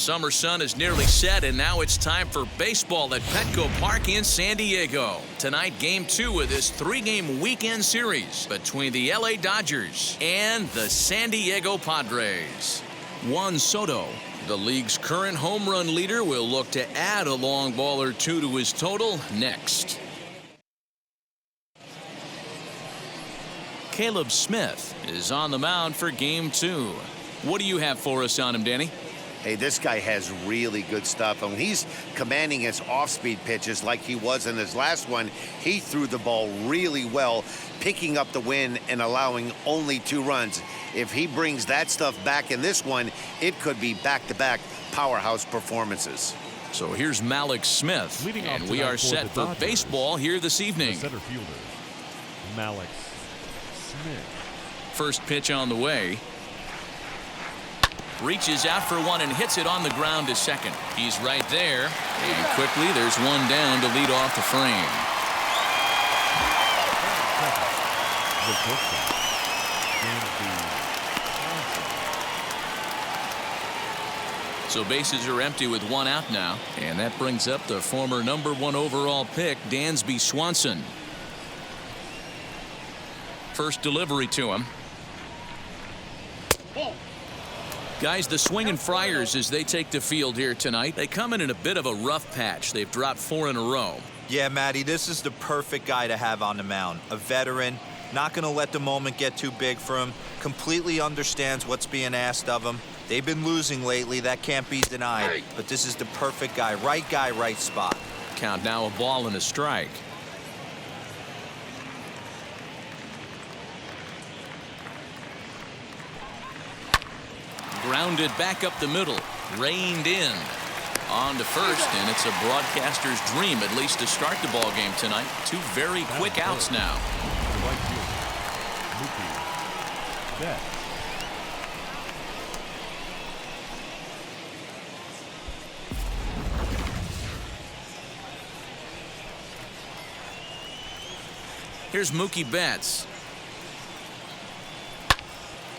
summer sun is nearly set, and now it's time for baseball at Petco Park in San Diego. Tonight, Game 2 of this 3-game weekend series between the LA Dodgers and the San Diego Padres. Juan Soto, the league's current home run leader, will look to add a long ball or two to his total next. Caleb Smith is on the mound for Game 2. What do you have for us on him, Danny? Hey, this guy has really good stuff. And when he's commanding his off-speed pitches like he was in his last one, he threw the ball really well, picking up the win and allowing only 2 runs. If he brings that stuff back in this one, it could be back-to-back powerhouse performances. So here's Malik Smith, and we are set for baseball here this evening. Center fielder, Malik Smith. First pitch on the way. Reaches out for one and hits it on the ground to second. He's right there. And quickly, there's one down to lead off the frame. So bases are empty with 1 out now. And that brings up the former #1 overall pick, Dansby Swanson. First delivery to him. Guys, the swinging Friars, as they take the field here tonight, they come in a bit of a rough patch. They've dropped 4 in a row. Yeah, Matty, this is the perfect guy to have on the mound. A veteran, not going to let the moment get too big for him, completely understands what's being asked of him. They've been losing lately, that can't be denied. But this is the perfect guy, right spot. Count now, a ball and a strike. Grounded back up the middle, reined in. On to first, and it's a broadcaster's dream, at least to start the ball game tonight. 2 very quick outs now. Here's Mookie Betts.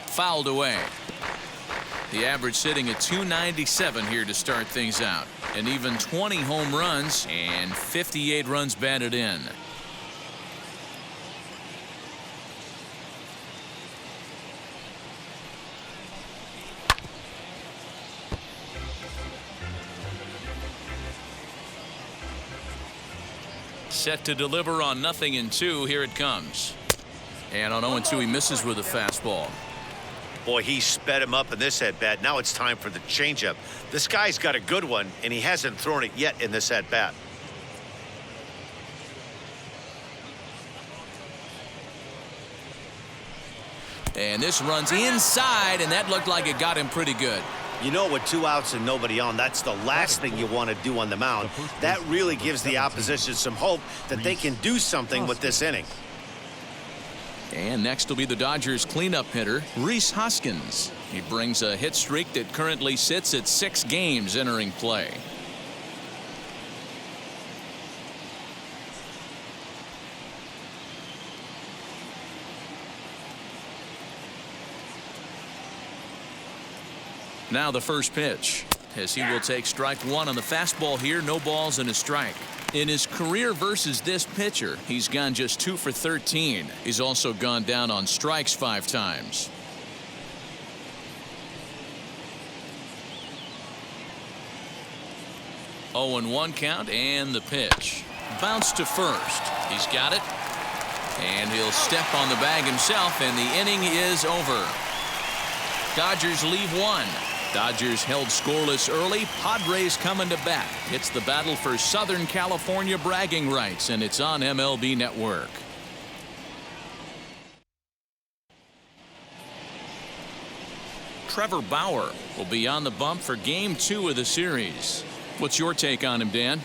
Fouled away. The average sitting at .297 here to start things out. An even 20 home runs and 58 runs batted in. Set to deliver on 0-2. Here it comes. And on 0-2, he misses with a fastball. Boy, he sped him up in this at-bat. Now it's time for the changeup. This guy's got a good one, and he hasn't thrown it yet in this at-bat. And this runs inside, and that looked like it got him pretty good. You know, with 2 outs and nobody on, that's the last thing you want to do on the mound. That really gives the opposition some hope that they can do something with this inning. And next will be the Dodgers cleanup hitter, Rhys Hoskins. He brings a hit streak that currently sits at 6 games entering play. Now the first pitch, as he will take strike 1 on the fastball here. No balls and a strike. In his career versus this pitcher, he's gone just 2 for 13. He's also gone down on strikes 5 times. Oh, and 1 count, and the pitch. Bounce to first. He's got it. And he'll step on the bag himself, and the inning is over. Dodgers leave 1. Dodgers held scoreless early. Padres coming to bat. It's the battle for Southern California bragging rights, and it's on MLB Network. Trevor Bauer will be on the bump for Game 2 of the series. What's your take on him, Dan?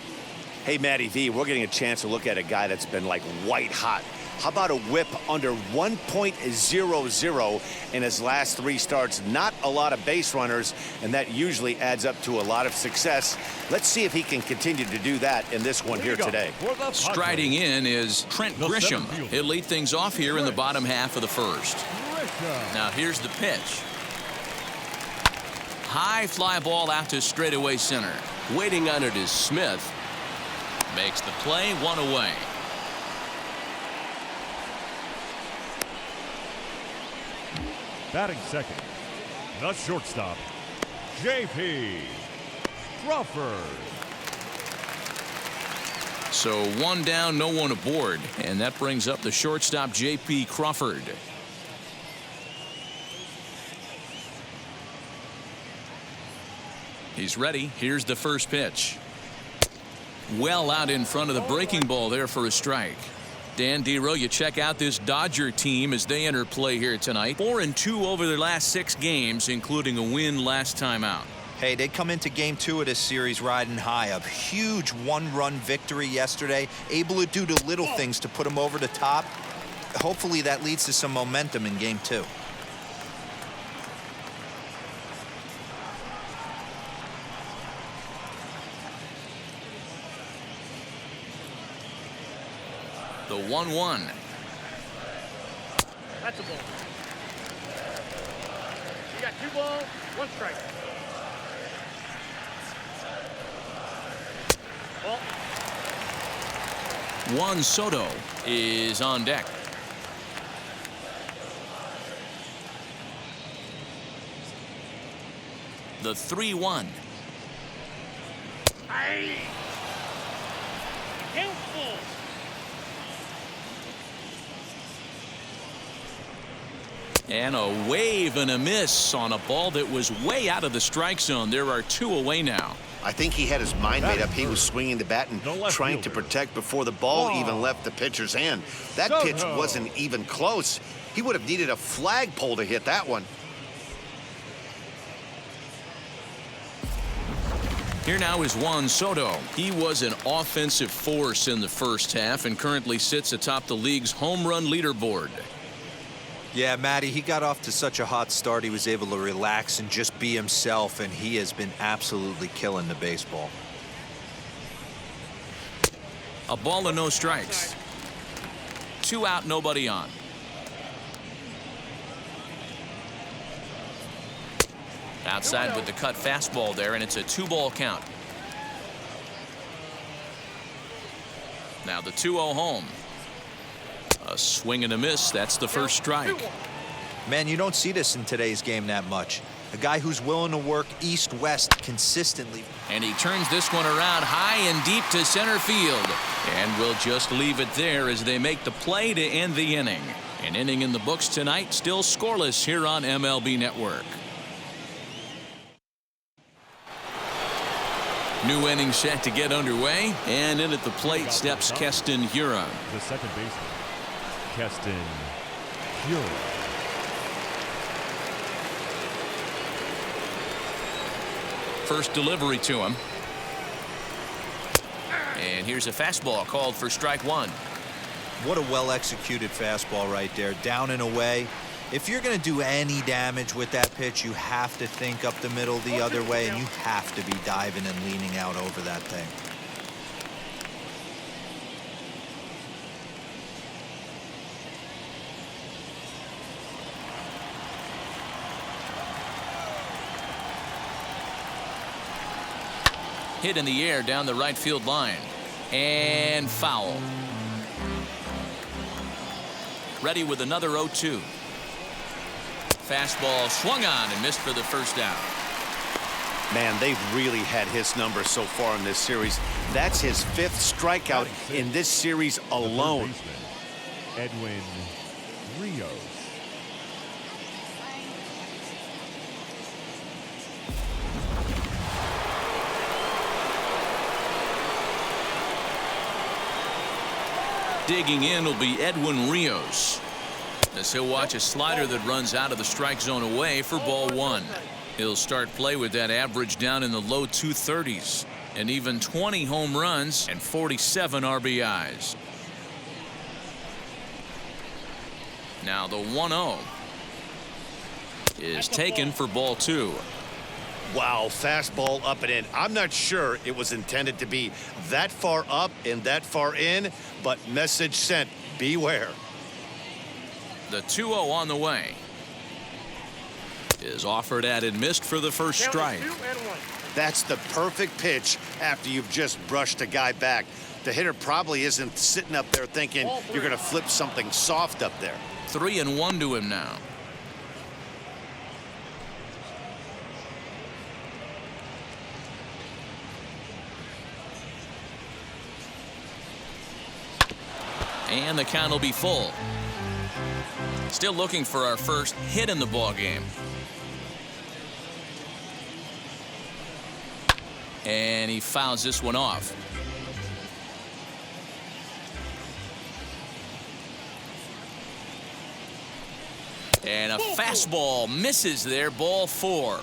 Hey, Matty V, we're getting a chance to look at a guy that's been like white hot. How about a whip under 1.00 in his last 3 starts? Not a lot of base runners, and that usually adds up to a lot of success. Let's see if he can continue to do that in this one here today. Striding in is Trent Grisham. He'll lead things off here in the bottom half of the first. Now here's the pitch. High fly ball out to straightaway center. Waiting on it is Smith. Makes the play, 1 away. Batting second, the shortstop, J.P. Crawford. So 1 down, no one aboard, and that brings up the shortstop, J.P. Crawford. He's ready. Here's the first pitch. Well out in front of the breaking ball there for a strike. Dan Dero, you check out this Dodger team as they enter play here tonight. 4-2 over their last 6 games, including a win last time out. Hey, they come into game 2 of this series riding high. A huge 1-run victory yesterday, able to do the little things to put them over the top. Hopefully that leads to some momentum in game 2. The 1-1. That's a ball. You got 2 balls, 1 strike. Ball. Juan Soto is on deck. The 3-1. Aye. Careful. And a wave and a miss on a ball that was way out of the strike zone. There are 2 away now. I think he had his mind made up. He was swinging the bat and trying to protect before the ball even left the pitcher's hand. That pitch wasn't even close. He would have needed a flagpole to hit that one. Here now is Juan Soto. He was an offensive force in the first half and currently sits atop the league's home run leaderboard. Yeah, Matty, he got off to such a hot start. He was able to relax and just be himself, and he has been absolutely killing the baseball. A ball and no strikes. 2 out, nobody on. Outside with the cut fastball there, and it's a 2-ball count. Now the 2-0 home. A swing and a miss. That's the first strike. Man, you don't see this in today's game that much. A guy who's willing to work east-west consistently. And he turns this one around high and deep to center field. And we'll just leave it there as they make the play to end the inning. An inning in the books tonight, still scoreless here on MLB Network. New inning set to get underway, and in at the plate steps Keston Hiura. The second baseman, Keston Hiura. First delivery to him. And here's a fastball called for strike 1. What a well-executed fastball right there, down and away. If you're going to do any damage with that pitch, you have to think up the middle the other way, and you have to be diving and leaning out over that thing. Hit in the air down the right field line. And foul. Ready with another 0-2. Fastball swung on and missed for the first out. Man, they've really had his number so far in this series. That's his 5th strikeout in this series alone. Edwin Rios. Digging in will be Edwin Rios, as he'll watch a slider that runs out of the strike zone away for ball 1. He'll start play with that average down in the low 230s, and even 20 home runs and 47 RBIs. Now the 1-0 is taken for ball 2. Wow, fastball up and in. I'm not sure it was intended to be that far up and that far in, but message sent, beware. The 2-0 on the way. is offered at and missed for the first strike. 2-1. That's the perfect pitch after you've just brushed a guy back. The hitter probably isn't sitting up there thinking you're going to flip something soft up there. 3-1 to him now. And the count will be full. Still looking for our first hit in the ball game. And he fouls this one off. And a fastball misses there, ball 4.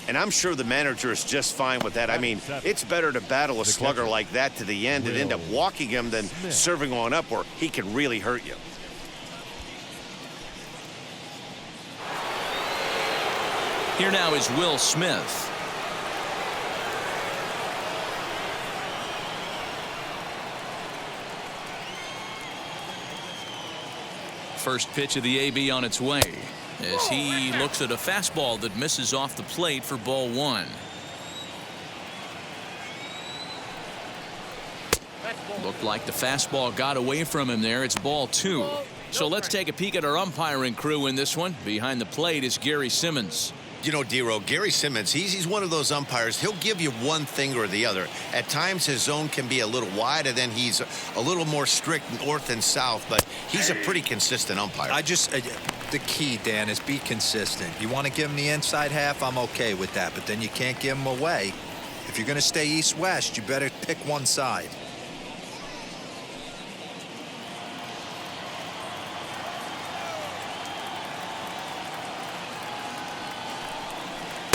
And I'm sure the manager is just fine with that. I mean, it's better to battle a slugger like that to the end and end up walking him than serving one up where he can really hurt you. Here now is Will Smith. First pitch of the AB on its way as he looks at a fastball that misses off the plate for ball 1. Looked like the fastball got away from him there. It's ball 2. So let's take a peek at our umpiring crew in this one. Behind the plate is Gary Simmons. You know, D-Row, Gary Simmons, he's one of those umpires. He'll give you one thing or the other. At times, his zone can be a little wide, and then he's a little more strict north and south, but he's a pretty consistent umpire. The key, Dan, is be consistent. You want to give him the inside half, I'm okay with that, but then you can't give him away. If you're going to stay east-west, you better pick one side.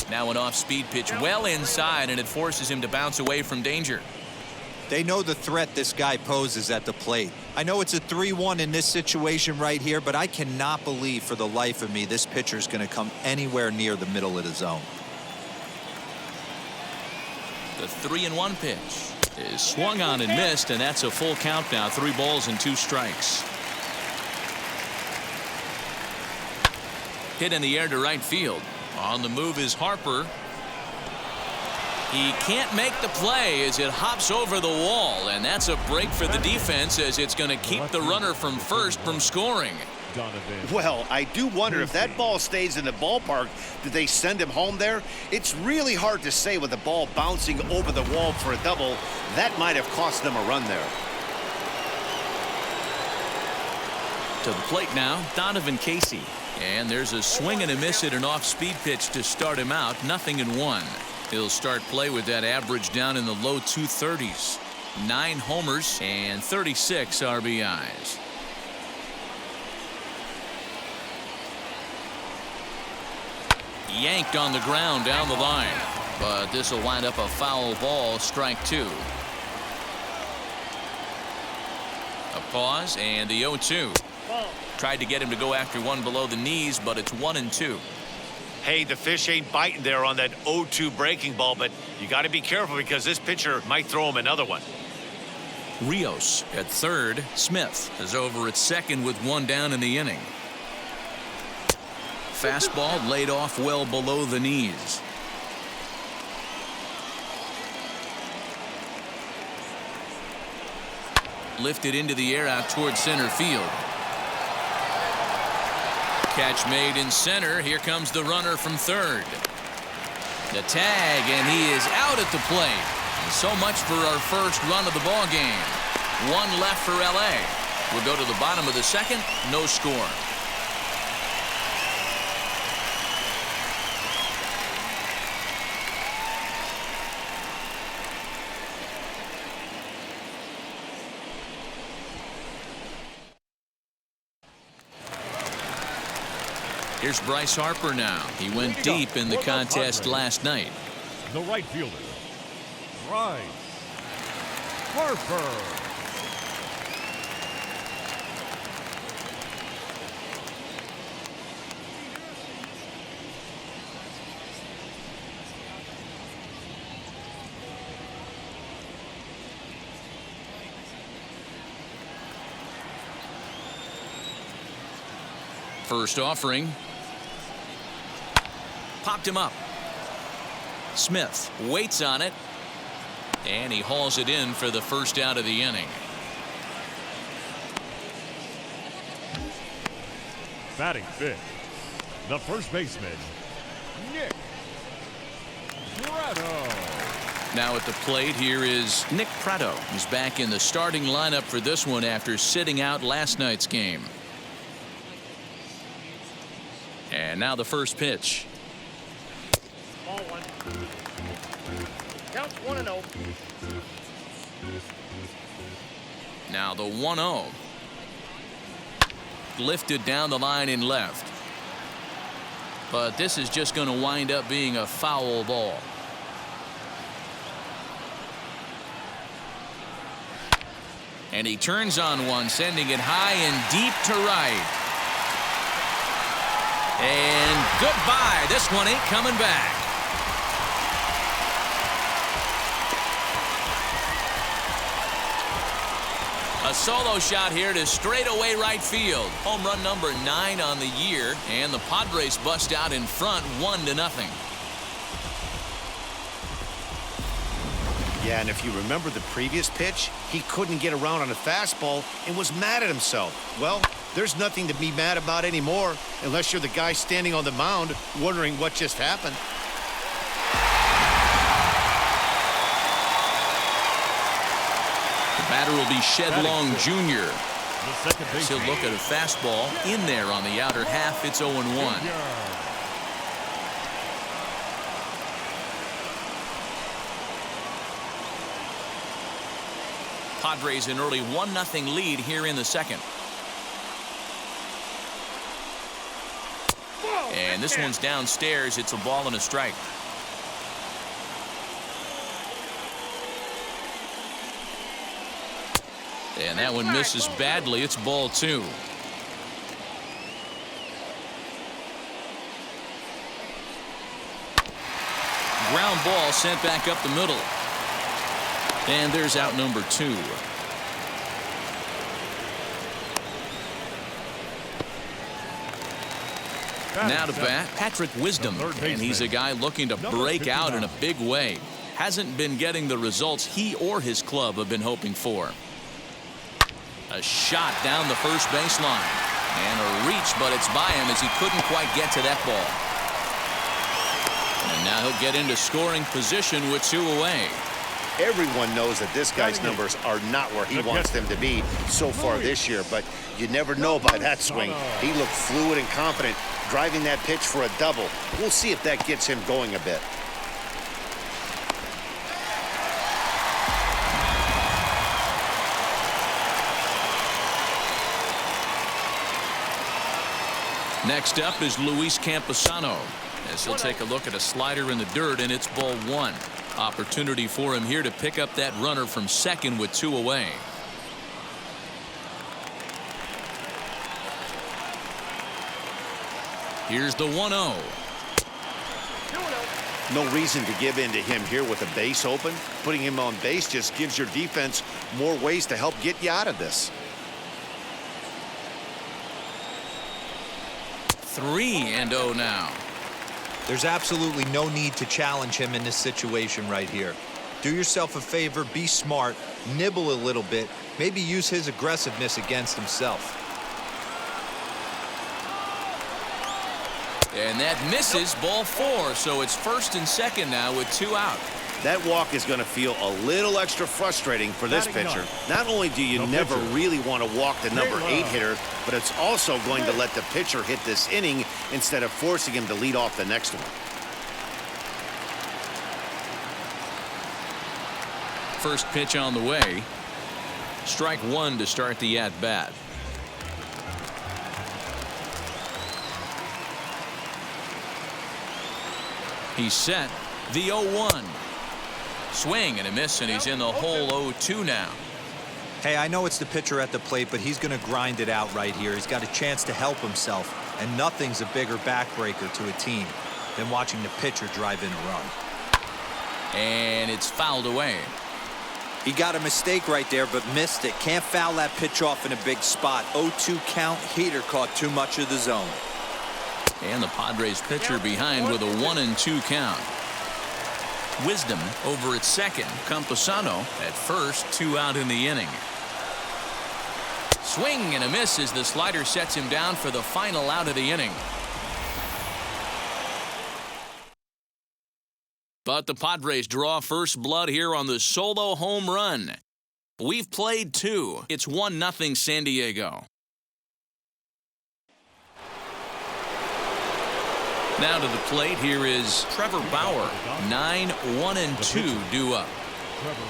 Now an off-speed pitch well inside, and it forces him to bounce away from danger. They know the threat this guy poses at the plate. I know it's a 3-1 in this situation right here, but I cannot believe for the life of me this pitcher is going to come anywhere near the middle of the zone. The 3-1 pitch is swung on and missed, and that's a full count now. 3 balls and 2 strikes. Hit in the air to right field. On the move is Harper. He can't make the play as it hops over the wall, and that's a break for the defense as it's going to keep the runner from first from scoring. Well, I do wonder if that ball stays in the ballpark, did they send him home there? It's really hard to say with the ball bouncing over the wall for a double. That might have cost them a run there. To the plate now, Donovan Casey. And there's a swing and a miss at an off-speed pitch to start him out. 0-1. He'll start play with that average down in the low 230s. 9 homers and 36 RBIs. Yanked on the ground down the line. But this will wind up a foul ball, strike 2. A pause and the 0-2. Tried to get him to go after one below the knees, but it's 1-2. Hey, the fish ain't biting there on that 0-2 breaking ball, but you got to be careful because this pitcher might throw him another one. Rios at third. Smith is over at second with 1 down in the inning. Fastball laid off well below the knees. Lifted into the air out towards center field. Catch made in center. Here comes the runner from third. The tag, and he is out at the plate. And so much for our first run of the ball game. 1 left for LA. We'll go to the bottom of the second. No score. Here's Bryce Harper now. He went deep in the contest last night. The right fielder, Bryce Harper. First offering. Popped him up. Smith waits on it, and he hauls it in for the first out of the inning. Batting fifth, the first baseman, Nick Prado. Now at the plate, here is Nick Prado, who's back in the starting lineup for this one after sitting out last night's game. And now the first pitch. Ball one. Counts 1-0. Now the 1-0. Lifted down the line in left. But this is just going to wind up being a foul ball. And he turns on one, sending it high and deep to right. And goodbye. This one ain't coming back. A solo shot here to straightaway right field. Home run number 9 on the year, and the Padres bust out in front 1-0. Yeah, and if you remember the previous pitch, he couldn't get around on a fastball and was mad at himself. Well, there's nothing to be mad about anymore unless you're the guy standing on the mound wondering what just happened. The batter will be Shed Long Jr. The second He'll baseman, look at a fastball in there on the outer half. It's 0-1. Padres an early 1-0 lead here in the second. And this one's downstairs. It's a ball and a strike. And that one misses badly. It's ball 2. Ground ball sent back up the middle. And there's out number 2. Now to bat, Patrick Wisdom, and he's a guy looking to break out in a big way. Hasn't been getting the results he or his club have been hoping for. A shot down the first baseline, and a reach, but it's by him as he couldn't quite get to that ball. And now he'll get into scoring position with 2 away. Everyone knows that this guy's numbers are not where he wants them to be so far this year, but you never know by that swing. He looked fluid and confident, driving that pitch for a double. We'll see if that gets him going a bit. Next up is Luis Camposano, as he'll take a look at a slider in the dirt, and it's ball 1. Opportunity for him here to pick up that runner from second with 2 away. Here's the 1-0. No reason to give in to him here with a base open. Putting him on base just gives your defense more ways to help get you out of this. 3-0 now. There's absolutely no need to challenge him in this situation right here. Do yourself a favor, be smart, nibble a little bit, maybe use his aggressiveness against himself. And that misses, ball 4, so it's first and second now with 2 out. That walk is going to feel a little extra frustrating for this pitcher. Not only do you never really want to walk the number 8 hitter, but it's also going to let the pitcher hit this inning instead of forcing him to lead off the next one. First pitch on the way. Strike 1 to start the at-bat. He's set. The 0-1. Swing and a miss, and he's in the hole 0-2 now. Hey, I know it's the pitcher at the plate, but he's going to grind it out right here. He's got a chance to help himself, and nothing's a bigger backbreaker to a team than watching the pitcher drive in a run. And it's fouled away. He got a mistake right there, but missed it. Can't foul that pitch off in a big spot. 0-2 count. Heater caught too much of the zone. And the Padres pitcher behind with a 1-2 count. Wisdom over at second. Campusano at first. 2 out in the inning. Swing and a miss as the slider sets him down for the final out of the inning. But the Padres draw first blood here on the solo home run. We've played 2. It's 1-0 San Diego. Now to the plate, here is Trevor Bauer. 9-1-2 due up. Trevor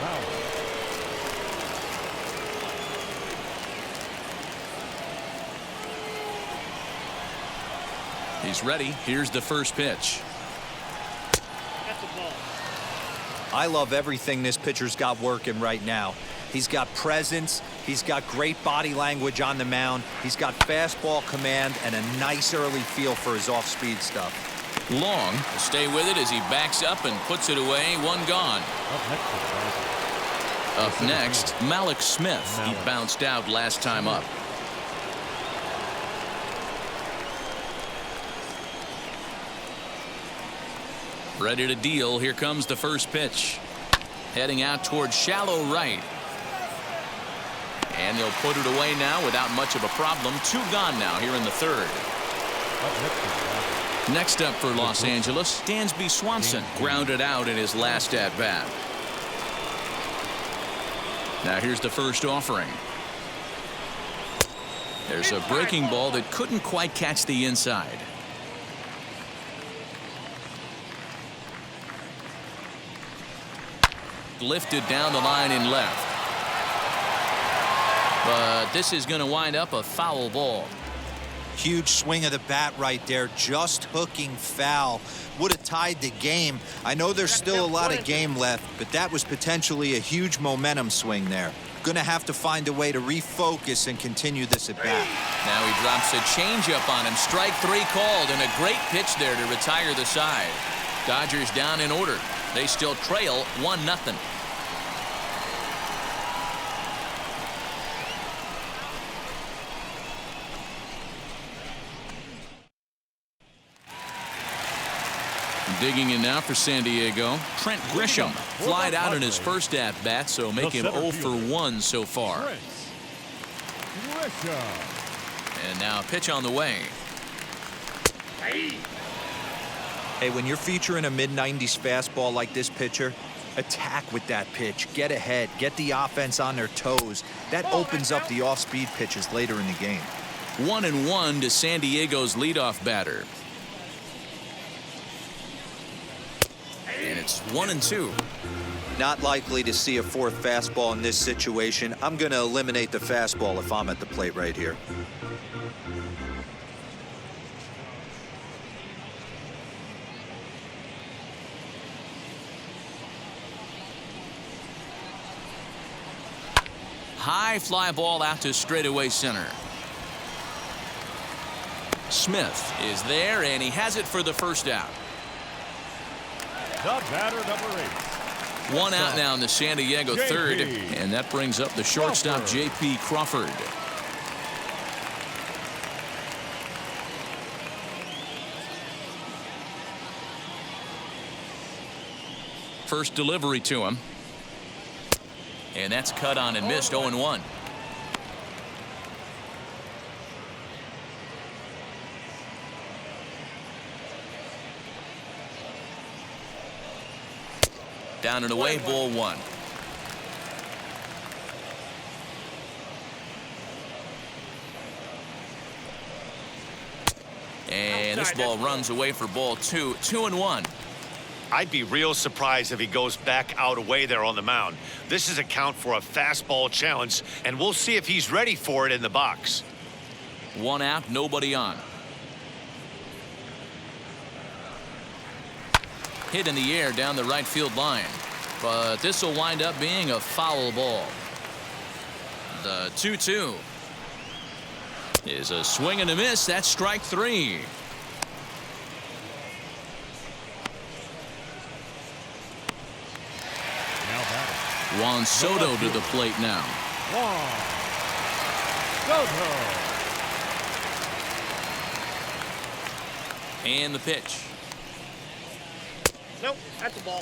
Bauer. He's ready. Here's the first pitch. That's a ball. I love everything this pitcher's got working right now. He's got presence. He's got great body language on the mound. He's got fastball command and a nice early feel for his off-speed stuff. Long to stay with it as he backs up and puts it away. 1 gone. Up next, Malik Smith. He bounced out last time up. Ready to deal. Here comes the first pitch. Heading out towards shallow right. And they'll put it away now without much of a problem. 2 gone now here in the third. Next up for Los Angeles, Dansby Swanson grounded out in his last at-bat. Now here's the first offering. There's a breaking ball that couldn't quite catch the inside. Lifted down the line in left. But this is going to wind up a foul ball. Huge swing of the bat right there, just hooking foul. Would have tied the game. I know there's still a lot of game left, but that was potentially a huge momentum swing there. Gonna have to find a way to refocus and continue this at bat. Now he drops a changeup on him. Strike 3 called, and a great pitch there to retire the side. Dodgers down in order. They still trail 1-0. Digging in now for San Diego, Trent Grisham flied out in his first at-bat, so make him 0 for 1 so far. And now a pitch on the way. Hey, when you're featuring a mid-90s fastball like this pitcher, attack with that pitch. Get ahead. Get the offense on their toes. That opens up the off-speed pitches later in the game. 1-1 to San Diego's leadoff batter. And it's 1-2. Not likely to see a 4th fastball in this situation. I'm going to eliminate the fastball if I'm at the plate right here. High fly ball out to straightaway center. Smith is there, and he has it for the first out. The batter, number 8. 1 out now in the San Diego third, and that brings up the shortstop, J.P. Crawford. First delivery to him. And that's cut on and missed. 0-1. Down and away, ball 1. And this ball runs away for ball 2. 2-1. I'd be real surprised if he goes back out away there on the mound. This is a count for a fastball challenge, and we'll see if he's ready for it in the box. 1 out, nobody on. Hit in the air down the right field line, but this will wind up being a foul ball. The 2-2 is a swing and a miss. That's strike 3. Juan Soto to the plate now. Juan Soto. And the pitch. Nope, that's a ball.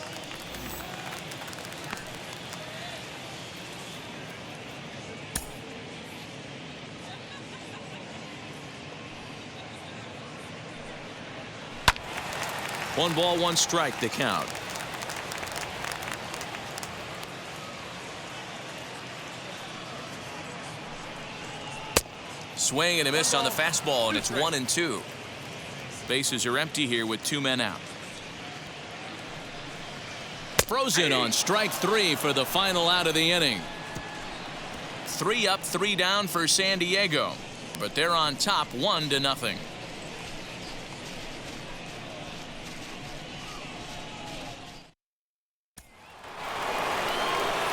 One ball, one strike to count. Swing and a miss on the fastball, and it's 1-2. Bases are empty here with 2 men out. Frozen on strike 3 for the final out of the inning. 3 up, 3 down for San Diego, but they're on top 1-0.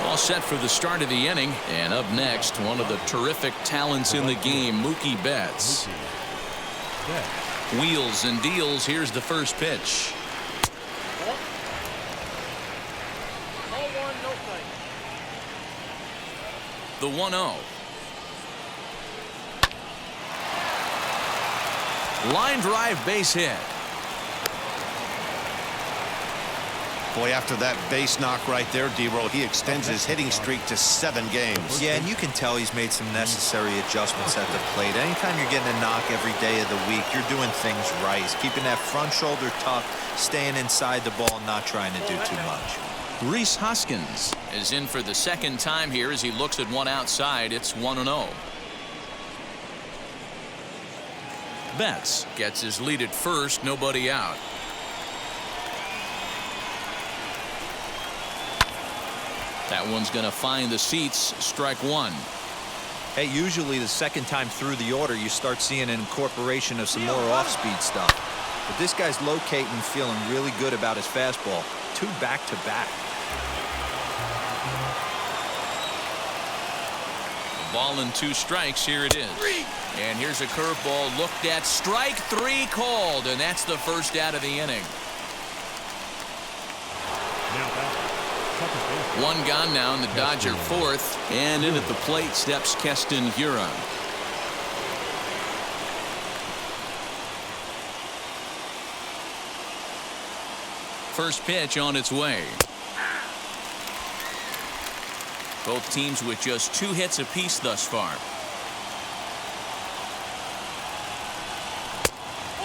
All set for the start of the inning, and up next, one of the terrific talents in the game, Mookie Betts. Wheels and deals. Here's the first pitch. Ball. Ball 1, no strike. The 1-0. Line drive, base hit. Boy, after that base knock right there, D-Roll, he extends his hitting streak to 7 games. Yeah, and you can tell he's made some necessary adjustments at the plate. Anytime you're getting a knock every day of the week, you're doing things right. He's keeping that front shoulder tucked, staying inside the ball, not trying to do too much. Rhys Hoskins is in for the second time here as he looks at one outside. It's 1-0. Betts gets his lead at first, nobody out. That one's going to find the seats. Strike 1. Hey, usually the second time through the order, you start seeing an incorporation of some more off-speed stuff. But this guy's locating and feeling really good about his fastball. 2 back-to-back. Ball and 2 strikes. Here it is. And here's a curveball looked at. Strike 3 called, and that's the first out of the inning. One gone now in the Dodger fourth, and in at the plate steps Keston Hiura. First pitch on its way. Both teams with just 2 hits apiece thus far.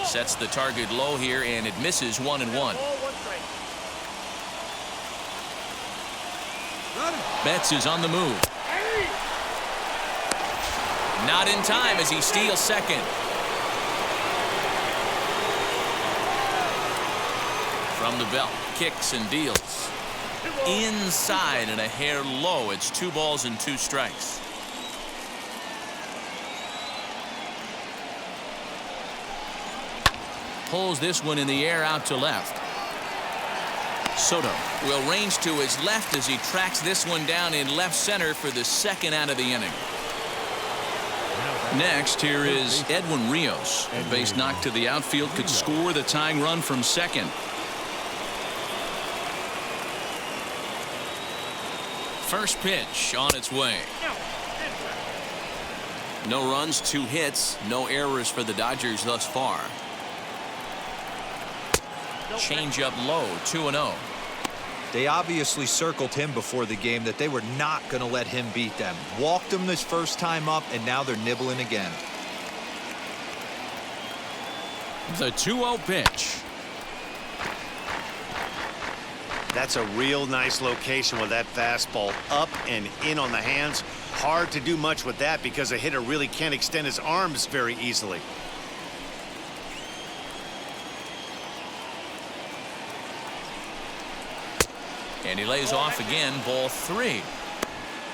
Sets the target low here, and it misses 1-1. Ball 1 strike. Betts is on the move. Not in time as he steals second. From the belt, kicks and deals. Inside and a hair low. It's 2 balls and 2 strikes. Pulls this one in the air out to left. Soto will range to his left as he tracks this one down in left center for the second out of the inning. Next, here is Edwin Rios. A base knock to the outfield could score the tying run from second. First pitch on its way. No runs, 2 hits, no errors for the Dodgers thus far. Change up low, 2-0. They obviously circled him before the game that they were not going to let him beat them. Walked him this first time up, and now they're nibbling again. The 2-0 pitch. That's a real nice location with that fastball up and in on the hands. Hard to do much with that because a hitter really can't extend his arms very easily. And he lays off again, ball 3.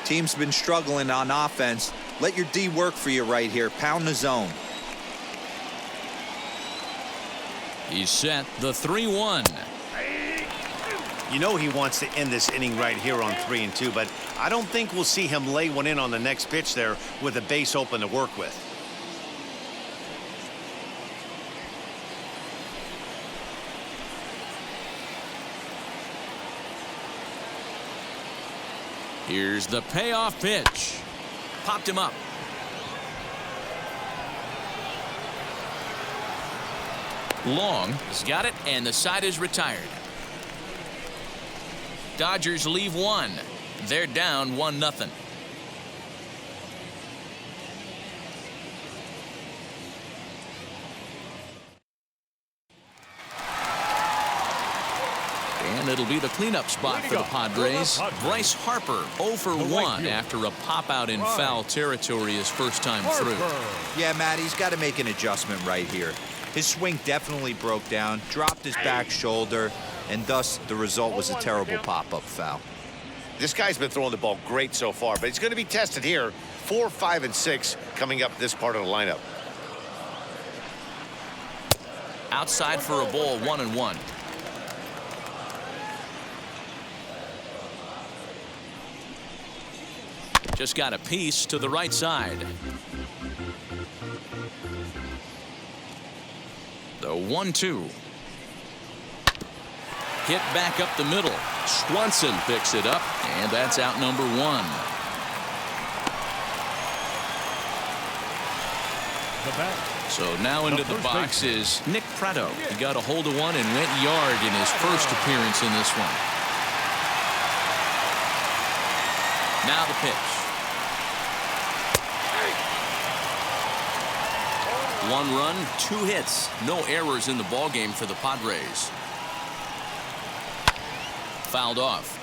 Team's been struggling on offense. Let your D work for you right here. Pound the zone. He's set, the 3-1. You know he wants to end this inning right here on 3-2, but I don't think we'll see him lay one in on the next pitch there with a base open to work with. Here's the payoff pitch. Popped him up. Long. He's got it, and the side is retired. Dodgers leave one. They're down 1-0. And it'll be the cleanup spot for the Padres. Bryce Harper 0 for 1 after a pop-out in foul territory his first time through. Yeah, Matt, he's got to make an adjustment right here. His swing definitely broke down, dropped his back shoulder, and thus the result was a terrible pop-up foul. This guy's been throwing the ball great so far, but he's going to be tested here. 4, 5, and 6 coming up this part of the lineup. Outside for a ball, 1-1. Just got a piece to the right side. The 1-2. Hit back up the middle. Swanson picks it up, and that's out number 1. The bat. So now into the box is Nick Pratto. He got a hold of one and went yard in his first appearance in this one. Now the pitch. 1 run, 2 hits. No errors in the ballgame for the Padres. Fouled off.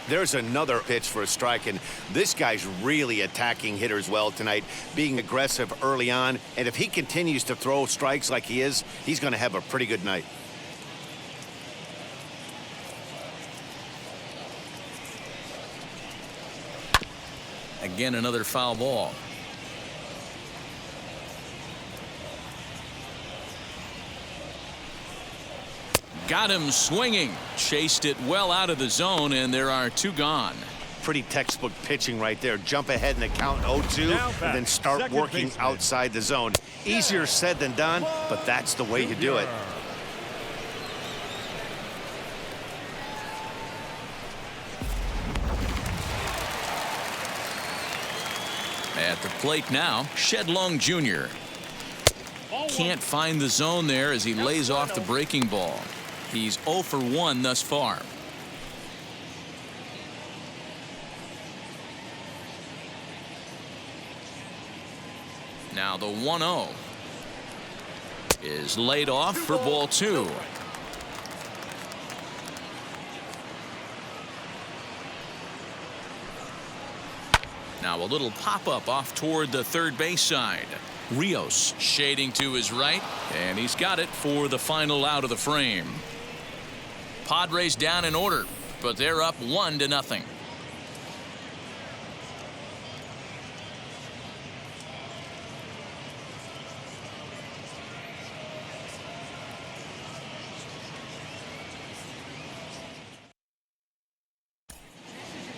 There's another pitch for a strike, and this guy's really attacking hitters well tonight, being aggressive early on. And if he continues to throw strikes like he is, he's going to have a pretty good night. Again, another foul ball. Got him swinging. Chased it well out of the zone, and there are 2 gone. Pretty textbook pitching right there. Jump ahead in the count 0-2 and then start working outside the zone. Easier said than done, but that's the way you do it. At the plate now, Shedlong Jr. Can't find the zone there as he lays off the breaking ball. He's 0 for 1 thus far. Now the 1-0 is laid off for ball 2. Now a little pop-up off toward the third base side. Rios shading to his right, and he's got it for the final out of the frame. Padres down in order, but they're up 1-0.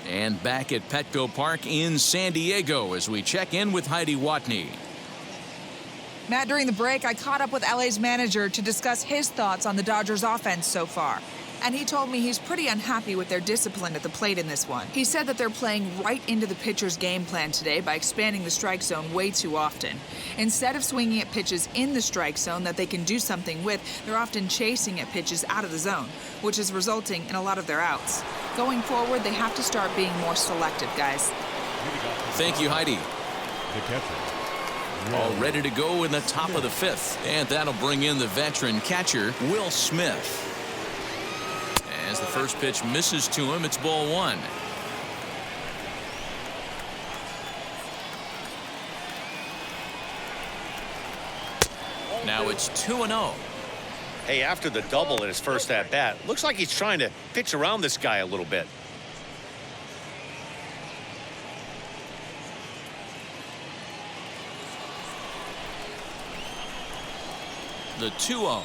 And back at Petco Park in San Diego as we check in with Heidi Watney. Matt, during the break, I caught up with LA's manager to discuss his thoughts on the Dodgers' offense so far. And he told me he's pretty unhappy with their discipline at the plate in this one. He said that they're playing right into the pitcher's game plan today by expanding the strike zone way too often. Instead of swinging at pitches in the strike zone that they can do something with, they're often chasing at pitches out of the zone, which is resulting in a lot of their outs. Going forward, they have to start being more selective, guys. Thank you, Heidi. The catcher. All ready to go in the top of the 5th. And that'll bring in the veteran catcher, Will Smith. As the first pitch misses to him, it's ball 1. Now it's 2-0. Hey, after the double in his first at-bat, looks like he's trying to pitch around this guy a little bit. The 2-0.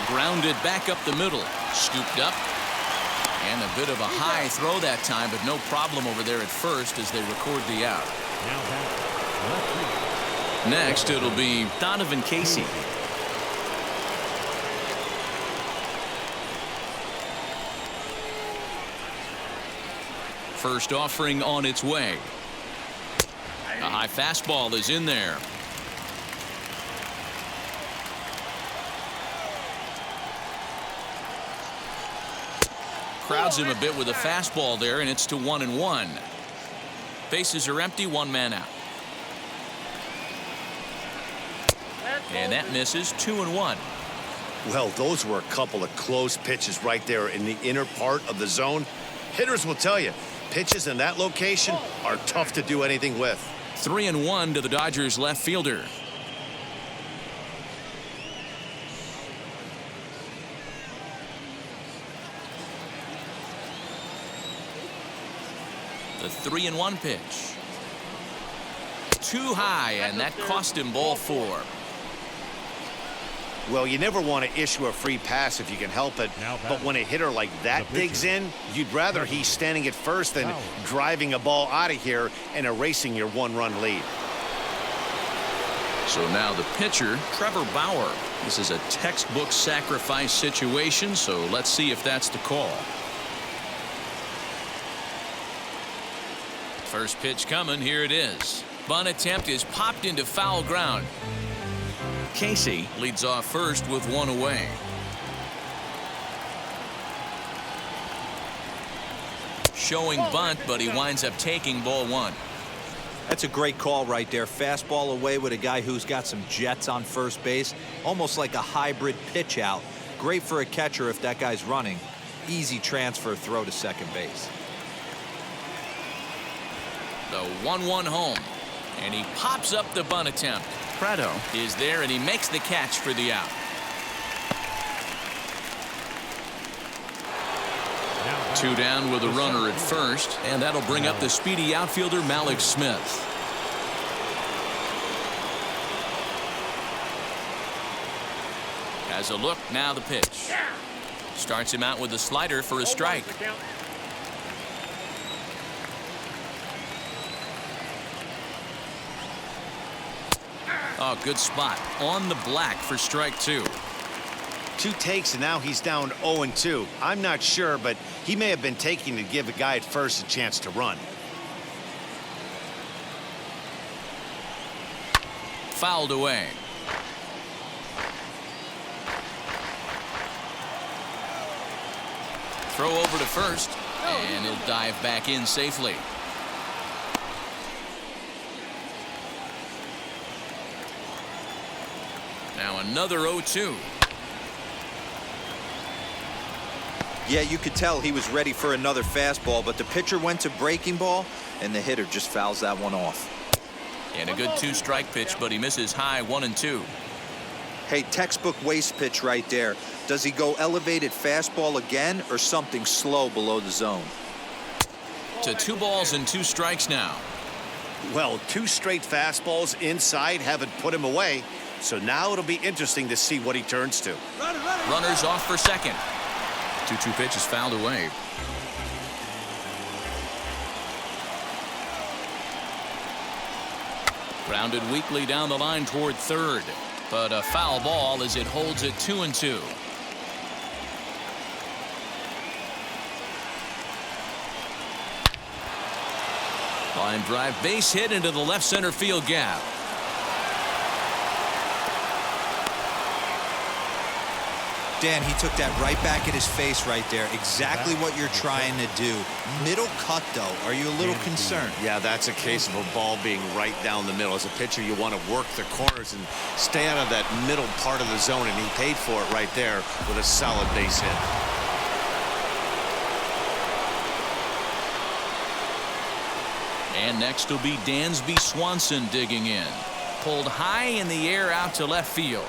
Grounded back up the middle. Scooped up. And a bit of a high throw that time, but no problem over there at first as they record the out. Next, it'll be Donovan Casey. First offering on its way. A high fastball is in there. Crowds him a bit with a fastball there, and it's to 1-1. Bases are empty, one man out. And that misses, 2-1. Well, those were a couple of close pitches right there in the inner part of the zone. Hitters will tell you, pitches in that location are tough to do anything with. 3-1 to the Dodgers left fielder. The 3-1 pitch. Too high, and that cost him ball 4. Well, you never want to issue a free pass if you can help it. But when a hitter like that digs in, you'd rather he's standing at first than driving a ball out of here and erasing your one-run lead. So now the pitcher, Trevor Bauer. This is a textbook sacrifice situation, so let's see if that's the call. First pitch coming, here it is. Bunt attempt is popped into foul ground. Casey leads off first with one away. Showing bunt, but he winds up taking ball 1. That's a great call right there. Fastball away with a guy who's got some jets on first base. Almost like a hybrid pitch out. Great for a catcher if that guy's running. Easy transfer throw to second base. The 1-1 home. And he pops up the bunt attempt. Prado is there, and he makes the catch for the out. Two down with a runner at first, and that'll bring up the speedy outfielder Malik Smith. Has a look, now the pitch. Starts him out with a slider for a strike. Oh, good spot on the black for strike 2. 2 takes, and now he's down 0-2. I'm not sure, but he may have been taking to give a guy at first a chance to run. Fouled away. Throw over to first, and he'll dive back in safely. Now another 0-2. Yeah, you could tell he was ready for another fastball, but the pitcher went to breaking ball, and the hitter just fouls that one off. And a good 2-strike pitch, but he misses high 1-2. Hey, textbook waste pitch right there. Does he go elevated fastball again or something slow below the zone? To 2 balls and 2 strikes now. Well, 2 straight fastballs inside haven't put him away. So now it'll be interesting to see what he turns to. Runners off for second. 2-2 pitch is fouled away. Grounded weakly down the line toward third. But a foul ball as it holds it 2-2. Line drive base hit into the left center field gap. Dan, he took that right back at his face right there. Exactly what you're trying to do. Middle cut, though. Are you a little concerned? Yeah, that's a case of a ball being right down the middle. As a pitcher, you want to work the corners and stay out of that middle part of the zone, and he paid for it right there with a solid base hit. And next will be Dansby Swanson digging in. Pulled high in the air out to left field.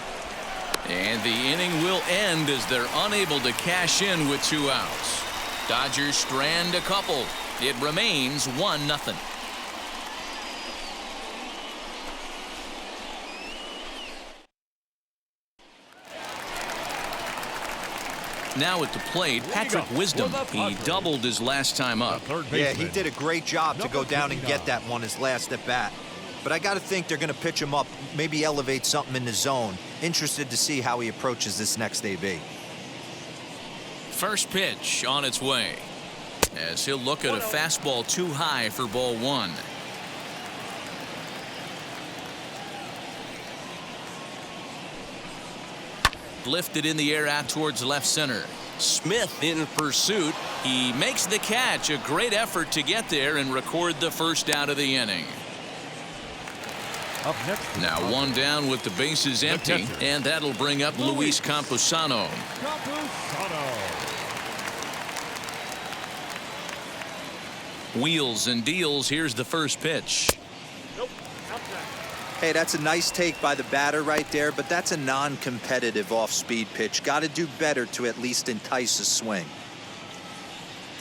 And the inning will end as they're unable to cash in with 2 outs. Dodgers strand a couple. It remains 1-0. Now at the plate, Patrick Wisdom. He doubled his last time up. Yeah, he did a great job to go down and get that one his last at bat. But I got to think they're going to pitch him up, maybe elevate something in the zone. Interested to see how he approaches this next AB. First pitch on its way. as he'll look at a fastball too high for ball one. Lifted in the air out towards left center. Smith in pursuit. He makes the catch. A great effort to get there and record the first out of the inning. Up next. Now one down with the bases empty, and that'll bring up Luis Campusano. Wheels and deals. Here's the first pitch. Hey, that's a nice take by the batter right there, but that's a non-competitive off-speed pitch. Got to do better to at least entice a swing.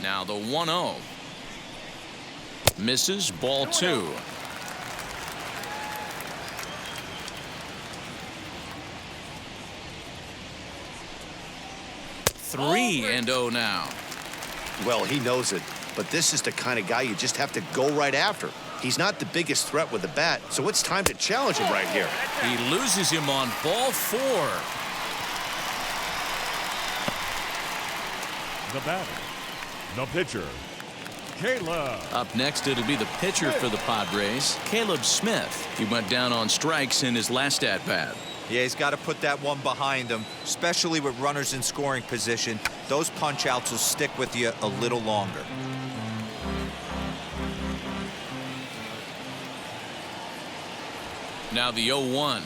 Now the 1-0. Misses, ball two. Three and 0 now. Well, he knows it, but this is the kind of guy you just have to go right after. He's not the biggest threat with the bat, so it's time to challenge him right here. He loses him on ball four. The batter, the pitcher, Caleb. Up next, it'll be the pitcher for the Padres, Caleb Smith. He went down on strikes in his last at-bat. Yeah, he's got to put that one behind him, especially with runners in scoring position. Those punch-outs will stick with you a little longer. Now the 0-1,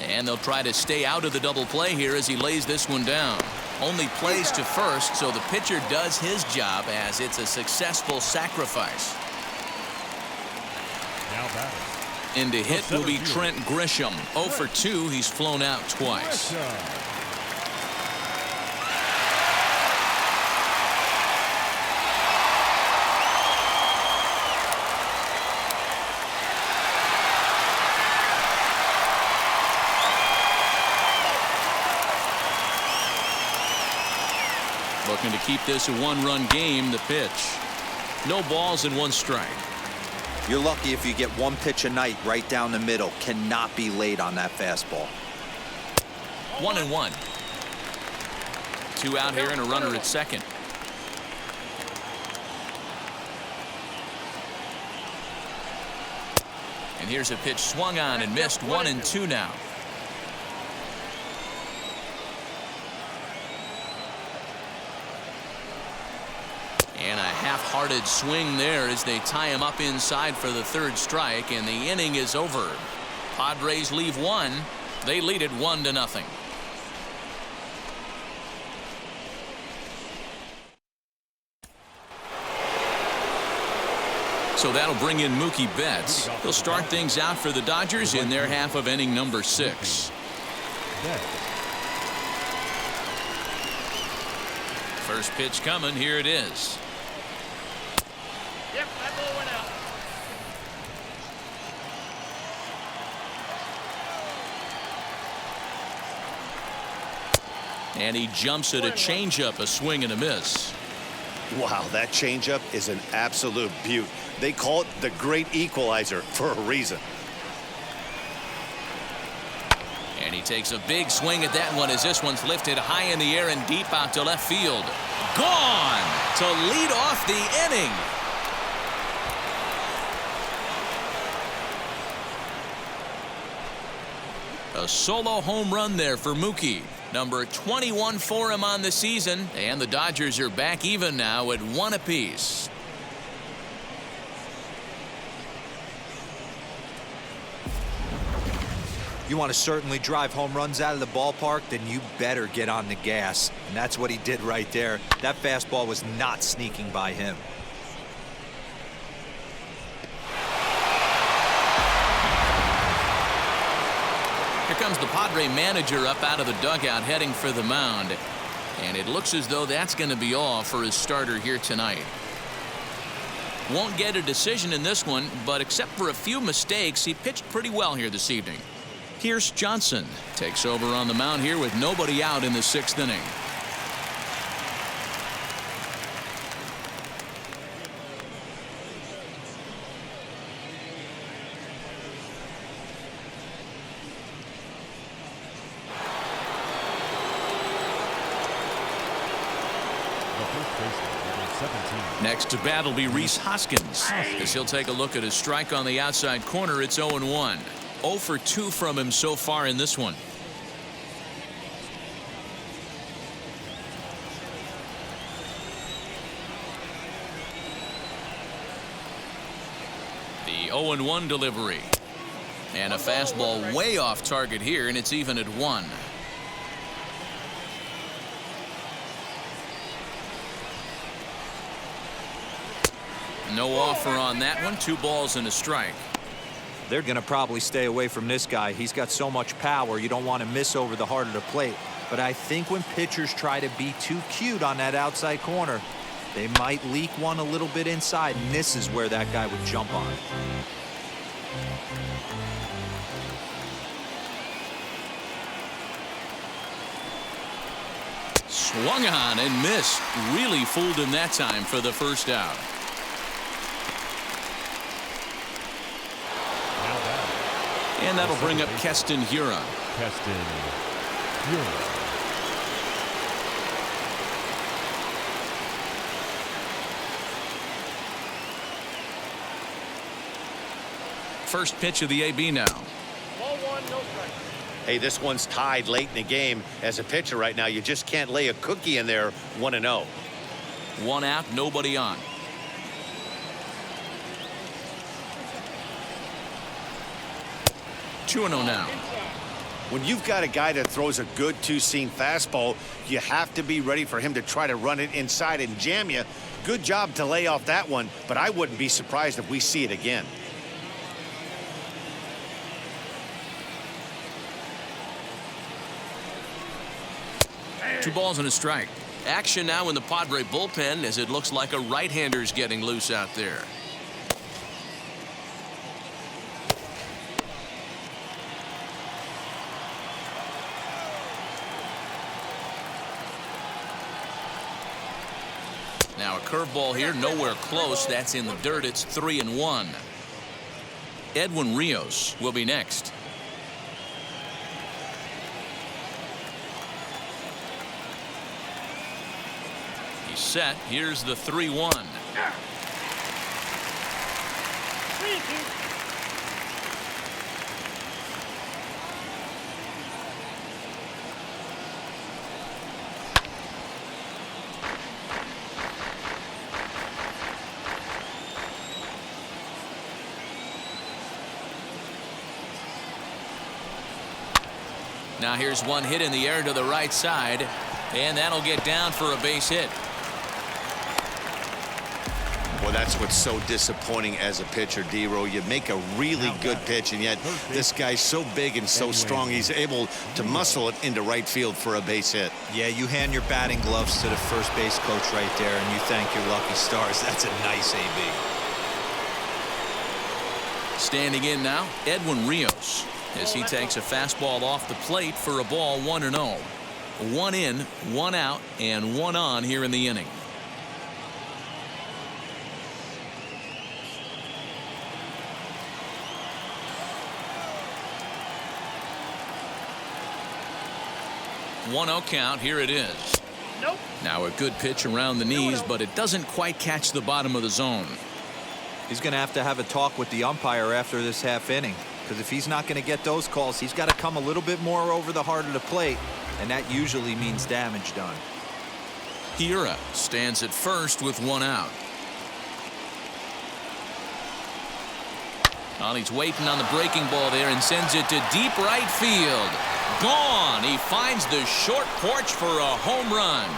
and they'll try to stay out of the double play here as he lays this one down. Only plays to first, so the pitcher does his job as it's a successful sacrifice. Now batting. In to hit will be Trent Grisham. 0 for 2, he's flown out twice. Looking to keep this a one-run game. The pitch. No balls and one strike. You're lucky if you get one pitch a night right down the middle. Cannot be late on that fastball. 1-1. Two out here and a runner at second. And here's a pitch swung on and missed. 1-2 now. And a half-hearted swing there as they tie him up inside for the third strike, and the inning is over. Padres leave one. They lead it 1-0. So that'll bring in Mookie Betts. He'll start things out for the Dodgers in their half of inning number 6. First pitch coming. Here it is. Yep, that ball went out. And he jumps at a changeup, a swing and a miss. Wow, that changeup is an absolute beaut. They call it the great equalizer for a reason. And he takes a big swing at that one as this one's lifted high in the air and deep out to left field. Gone to lead off the inning. A solo home run there for Mookie. Number 21 for him on the season, and the Dodgers are back even now at 1 apiece. You want to certainly drive home runs out of the ballpark, then you better get on the gas. And that's what he did right there. That fastball was not sneaking by him. Here comes the Padre manager up out of the dugout heading for the mound. And it looks as though that's going to be all for his starter here tonight. Won't get a decision in this one, but except for a few mistakes, he pitched pretty well here this evening. Here's Johnson. Takes over on the mound here with nobody out in the 6th inning. first baseman, number 17. Next to bat will be Rhys Hoskins, as he'll take a look at his strike on the outside corner. It's 0-1. 0 for 2 from him so far in this one. The 0-1 delivery. And a fastball way off target here, and it's even at 1. No offer on that one. 2 balls and a strike. They're going to probably stay away from this guy. He's got so much power. You don't want to miss over the heart of the plate. But I think when pitchers try to be too cute on that outside corner, they might leak one a little bit inside, and this is where that guy would jump on. Swung on and missed. Really fooled him that time for the first out. And that'll bring up Keston Hiura. Keston Hiura. First pitch of the AB now. Ball 1, no strike. Hey, this one's tied late in the game. As a pitcher right now, you just can't lay a cookie in there 1-0. 1 out, nobody on. Two 2-0 now. When you've got a guy that throws a good two-seam fastball, you have to be ready for him to try to run it inside and jam you. Good job to lay off that one, but I wouldn't be surprised if we see it again. Two balls and a strike. Action now in the Padre bullpen, as it looks like a right-hander's getting loose out there. Now a curveball here, nowhere close. That's in the dirt. It's 3-1. Edwin Rios will be next. He's set. Here's the 3-1. Now here's one hit in the air to the right side, and that'll get down for a base hit. Well, that's what's so disappointing as a pitcher, D-Row. You make a really good pitch, and yet this guy's so big and so strong, he's able to muscle it into right field for a base hit. Yeah, you hand your batting gloves to the first base coach right there, and you thank your lucky stars. That's a nice AB. Standing in now, Edwin Rios, as he takes a fastball off the plate for a ball 1-0. 1 in, 1 out, and 1 on here in the inning. One-0 count. Here it is. Nope. Now a good pitch around the knees, but it doesn't quite catch the bottom of the zone. He's going to have a talk with the umpire after this half inning, because if he's not going to get those calls, he's got to come a little bit more over the heart of the plate, and that usually means damage done. Hiura stands at first with 1 out. Well, he's waiting on the breaking ball there and sends it to deep right field. Gone. He finds the short porch for a home run.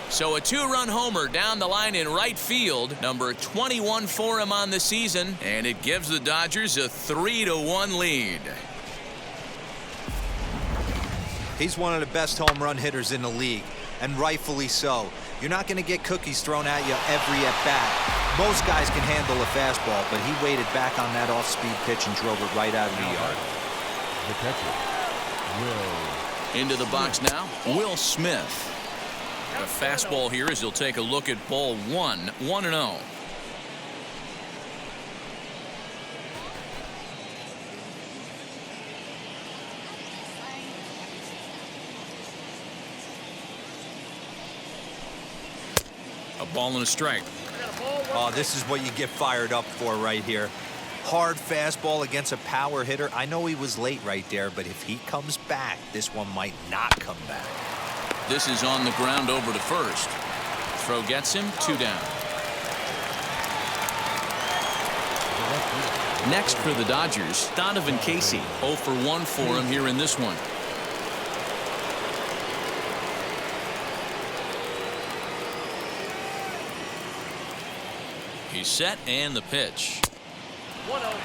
So a 2-run homer down the line in right field, number 21 for him on the season, and it gives the Dodgers a 3-1 lead. He's one of the best home run hitters in the league, and rightfully so. You're not going to get cookies thrown at you every at-bat. Most guys can handle a fastball, but he waited back on that off-speed pitch and drove it right out of the yard. The catcher, Will. Into the box now, Will Smith. A fastball here as he'll take a look at ball 1, 1-0. ball and a strike. Oh, this is what you get fired up for right here. Hard fastball against a power hitter. I know he was late right there, but if he comes back, this one might not come back. This is on the ground over to first. Throw gets him, 2 down. Next for the Dodgers, Donovan Casey. 0 for 1 for him here in this one. He's set and the pitch. 1-0.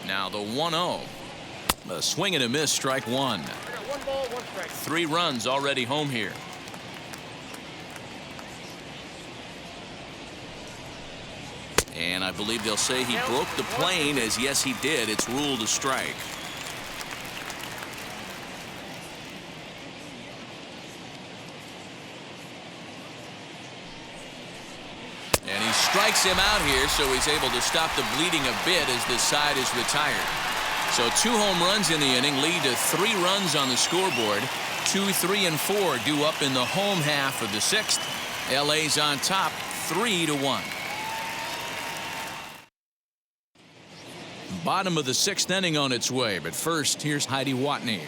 Now the 1-0. A swing and a miss, strike 1. I got 1 ball, 1 strike. 3 runs already home here. And I believe they'll say he broke the plane, as yes he did. It's ruled a strike. And he strikes him out here, so he's able to stop the bleeding a bit as this side is retired. So 2 home runs in the inning lead to 3 runs on the scoreboard. 2, 3, and 4 due up in the home half of the 6th. LA's on top 3-1. Bottom of the 6th inning on its way, but first here's Heidi Watney.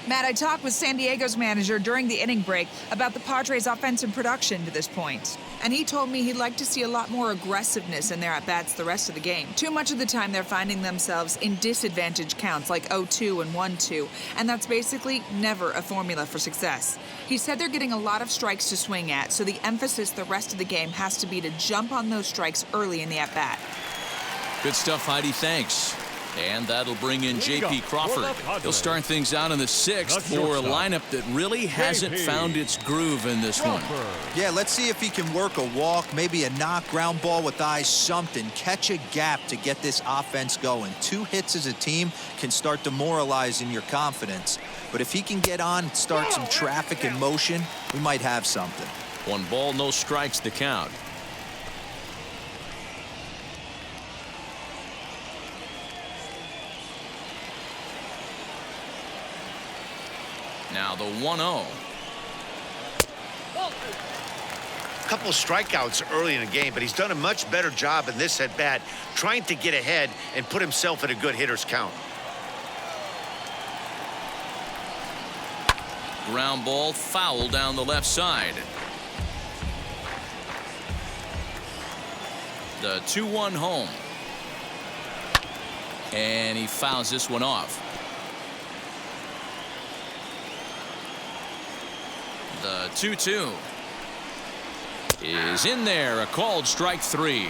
Matt, I talked with San Diego's manager during the inning break about the Padres' offensive production to this point. And he told me he'd like to see a lot more aggressiveness in their at-bats the rest of the game. Too much of the time they're finding themselves in disadvantage counts like 0-2 and 1-2. And that's basically never a formula for success. He said they're getting a lot of strikes to swing at, so the emphasis the rest of the game has to be to jump on those strikes early in the at-bat. Good stuff, Heidi. Thanks. And that'll bring in J.P. Crawford. He'll start things out in the 6th for a lineup that really hasn't found its groove in this one. Yeah, let's see if he can work a walk, maybe a knock, ground ball with eyes, something. Catch a gap to get this offense going. 2 hits as a team can start demoralizing your confidence. But if he can get on, start some traffic in motion, we might have something. 1 ball, no strikes, the count. Now the 1-0. A couple strikeouts early in the game, but he's done a much better job in this at bat, trying to get ahead and put himself in a good hitter's count. Ground ball, foul down the left side. The 2-1 home. And he fouls this one off. The 2-2 is in there, a called strike 3.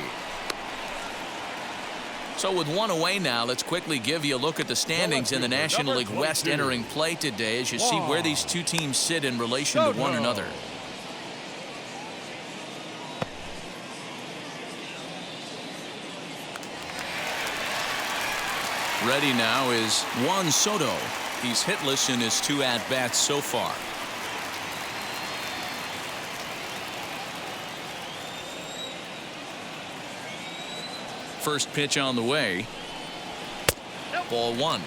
So with 1 away now, let's quickly give you a look at the standings in the National League West entering play today as you see where these 2 teams sit in relation to one another. Ready now is Juan Soto. He's hitless in his 2 at-bats so far. First pitch on the way. Ball 1.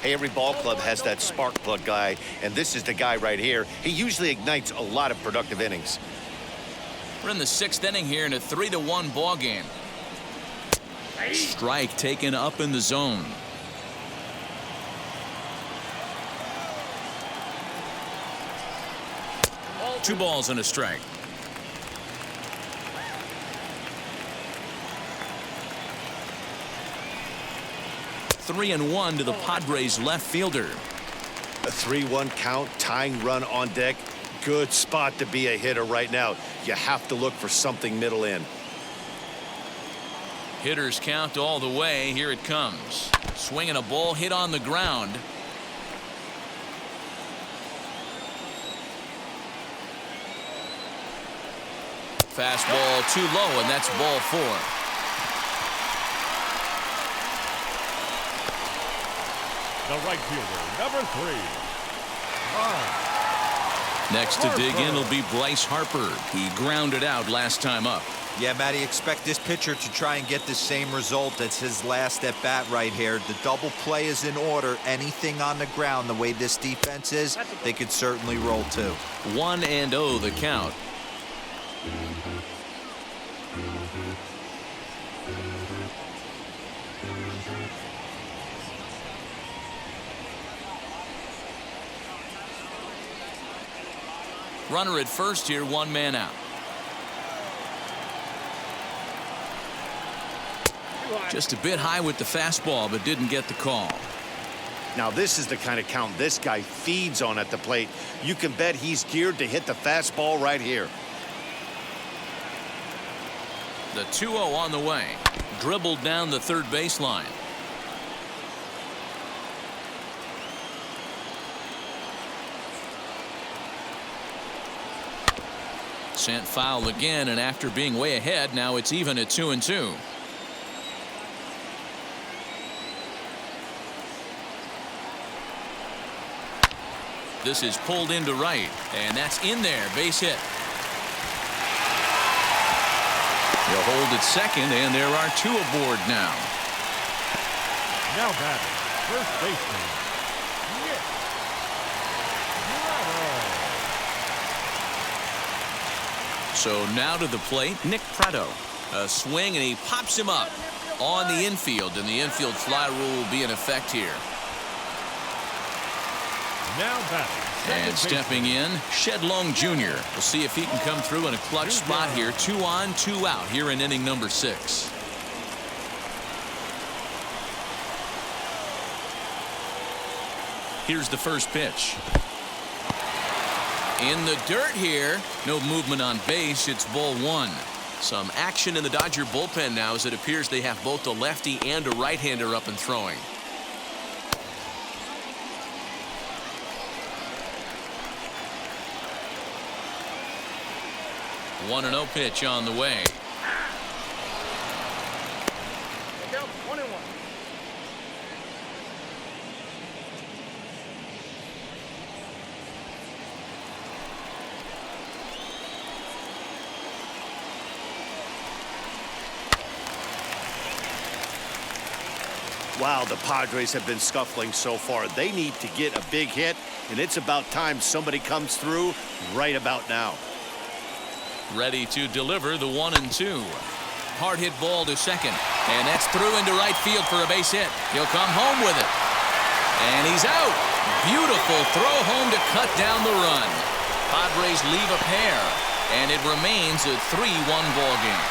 Hey, every ball club has that spark plug guy, and this is the guy right here. He usually ignites a lot of productive innings. We're in the 6th inning here in a 3-1 ball game. Strike taken up in the zone. Two balls and a strike. Three and 1 to the Padres left fielder. A 3-1 count, tying run on deck. Good spot to be a hitter right now. You have to look for something middle in. Hitters count all the way. Here it comes. Swinging a ball hit on the ground. Fastball too low, and that's ball 4. The right fielder, number 3. Next to dig in will be Bryce Harper. He grounded out last time up. Yeah, Matty, expect this pitcher to try and get the same result as his last at bat right here. The double play is in order. Anything on the ground, the way this defense is, they could certainly roll too. 1-0 the count. Runner at first here, 1 man out. Just a bit high with the fastball, but didn't get the call. Now this is the kind of count this guy feeds on at the plate. You can bet he's geared to hit the fastball right here. The 2-0 on the way. Dribbled down the third baseline. Sent foul again, and after being way ahead, now it's even at 2-2. This is pulled into right, and that's in there. Base hit. He'll hold at second, and there are 2 aboard now. Now batting, first baseman. Nick Prado. So now to the plate, Nick Prado. A swing, and he pops him up on the infield, and the infield fly rule will be in effect here. Now batting. And stepping in, Shedlong Jr. We'll see if he can come through in a clutch spot here. 2 on, 2 out here in inning number 6. Here's the first pitch. In the dirt here. No movement on base. It's ball 1. Some action in the Dodger bullpen now as it appears they have both a lefty and a right-hander up and throwing. One 1-0 pitch on the way. Go, 1-1. Wow, the Padres have been scuffling so far. They need to get a big hit, and it's about time somebody comes through right about now. Ready to deliver the 1-2. Hard hit ball to second, and that's through into right field for a base hit. He'll come home with it, and he's out. Beautiful throw home to cut down the run. Padres leave a pair, and it remains a 3-1 ball game.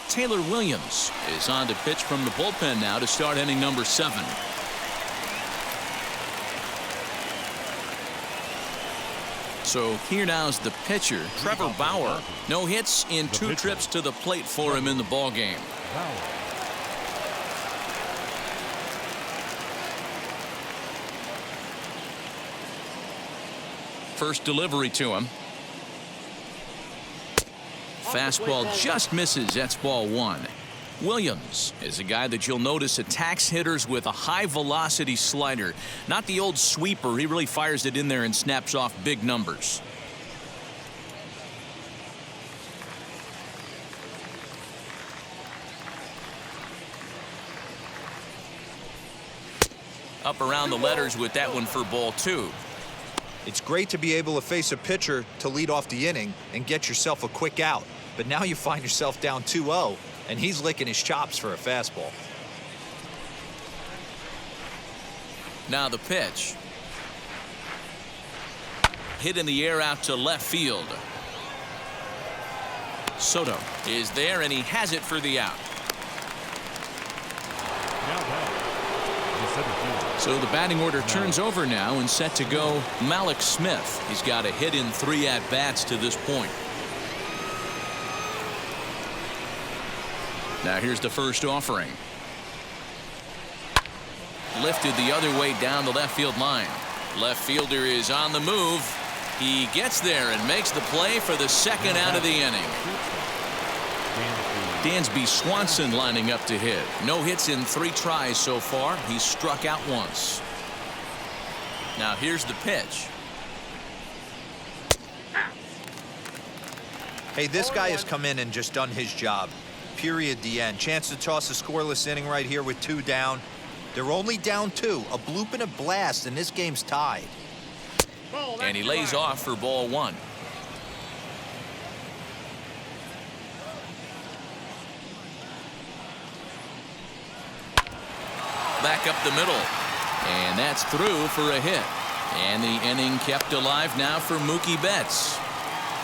Taylor Williams is on to pitch from the bullpen now to start inning number 7. So here now is the pitcher, Trevor Bauer. No hits in 2 trips to the plate for him in the ball game. First delivery to him. Fastball just misses. That's ball 1. Williams is a guy that you'll notice attacks hitters with a high velocity slider. Not the old sweeper. He really fires it in there and snaps off big numbers. Up around the letters with that one for ball 2. It's great to be able to face a pitcher to lead off the inning and get yourself a quick out. But now you find yourself down 2-0, and he's licking his chops for a fastball. Now the pitch. Hit in the air out to left field. Soto is there, and he has it for the out. So the batting order turns over now and set to go Malik Smith. He's got a hit in 3 at-bats to this point. Now here's the first offering. Lifted the other way down the left field line. Left fielder is on the move. He gets there and makes the play for the second out of the inning. Dansby Swanson lining up to hit. No hits in 3 tries so far. He's struck out once. Now here's the pitch. Hey, this guy has come in and just done his job. Period. The end. Chance to toss a scoreless inning right here with 2 down. They're only down 2. A bloop and a blast, and this game's tied. And he lays off for ball 1. Back up the middle. And that's through for a hit. And the inning kept alive now for Mookie Betts.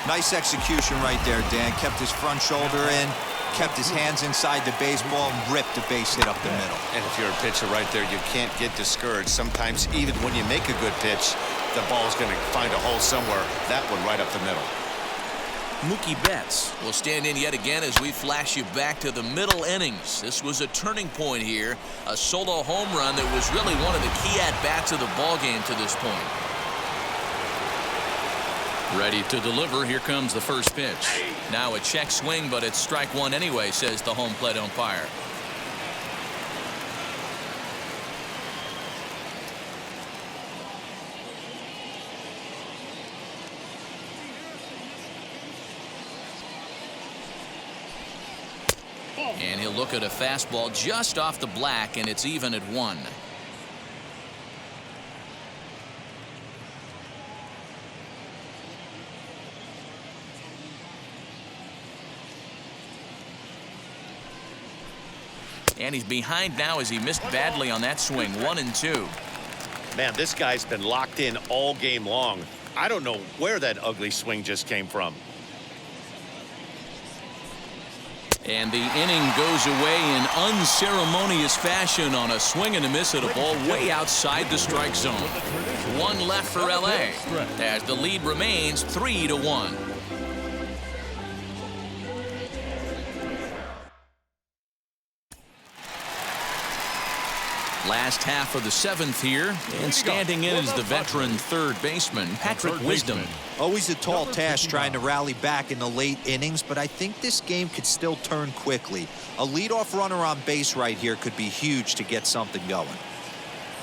Nice execution right there, Dan. Kept his front shoulder in, kept his hands inside the baseball, and ripped a base hit up the middle. And if you're a pitcher right there, you can't get discouraged. Sometimes even when you make a good pitch, the ball's going to find a hole somewhere. That one right up the middle. Mookie Betts will stand in yet again as we flash you back to the middle innings. This was a turning point here. A solo home run that was really one of the key at-bats of the ballgame to this point. Ready to deliver. Here comes the first pitch. Now a check swing, but it's strike 1 anyway, says the home plate umpire. And he'll look at a fastball just off the black, and it's even at 1. And he's behind now as he missed badly on that swing. 1-2. Man, this guy's been locked in all game long. I don't know where that ugly swing just came from. And the inning goes away in unceremonious fashion on a swing and a miss at a ball way outside the strike zone. 1 left for LA as the lead remains 3-1. Last half of the 7th here, and standing in is the veteran third baseman, Patrick Wisdom. Always a tall task trying to rally back in the late innings, but I think this game could still turn quickly. A leadoff runner on base right here could be huge to get something going.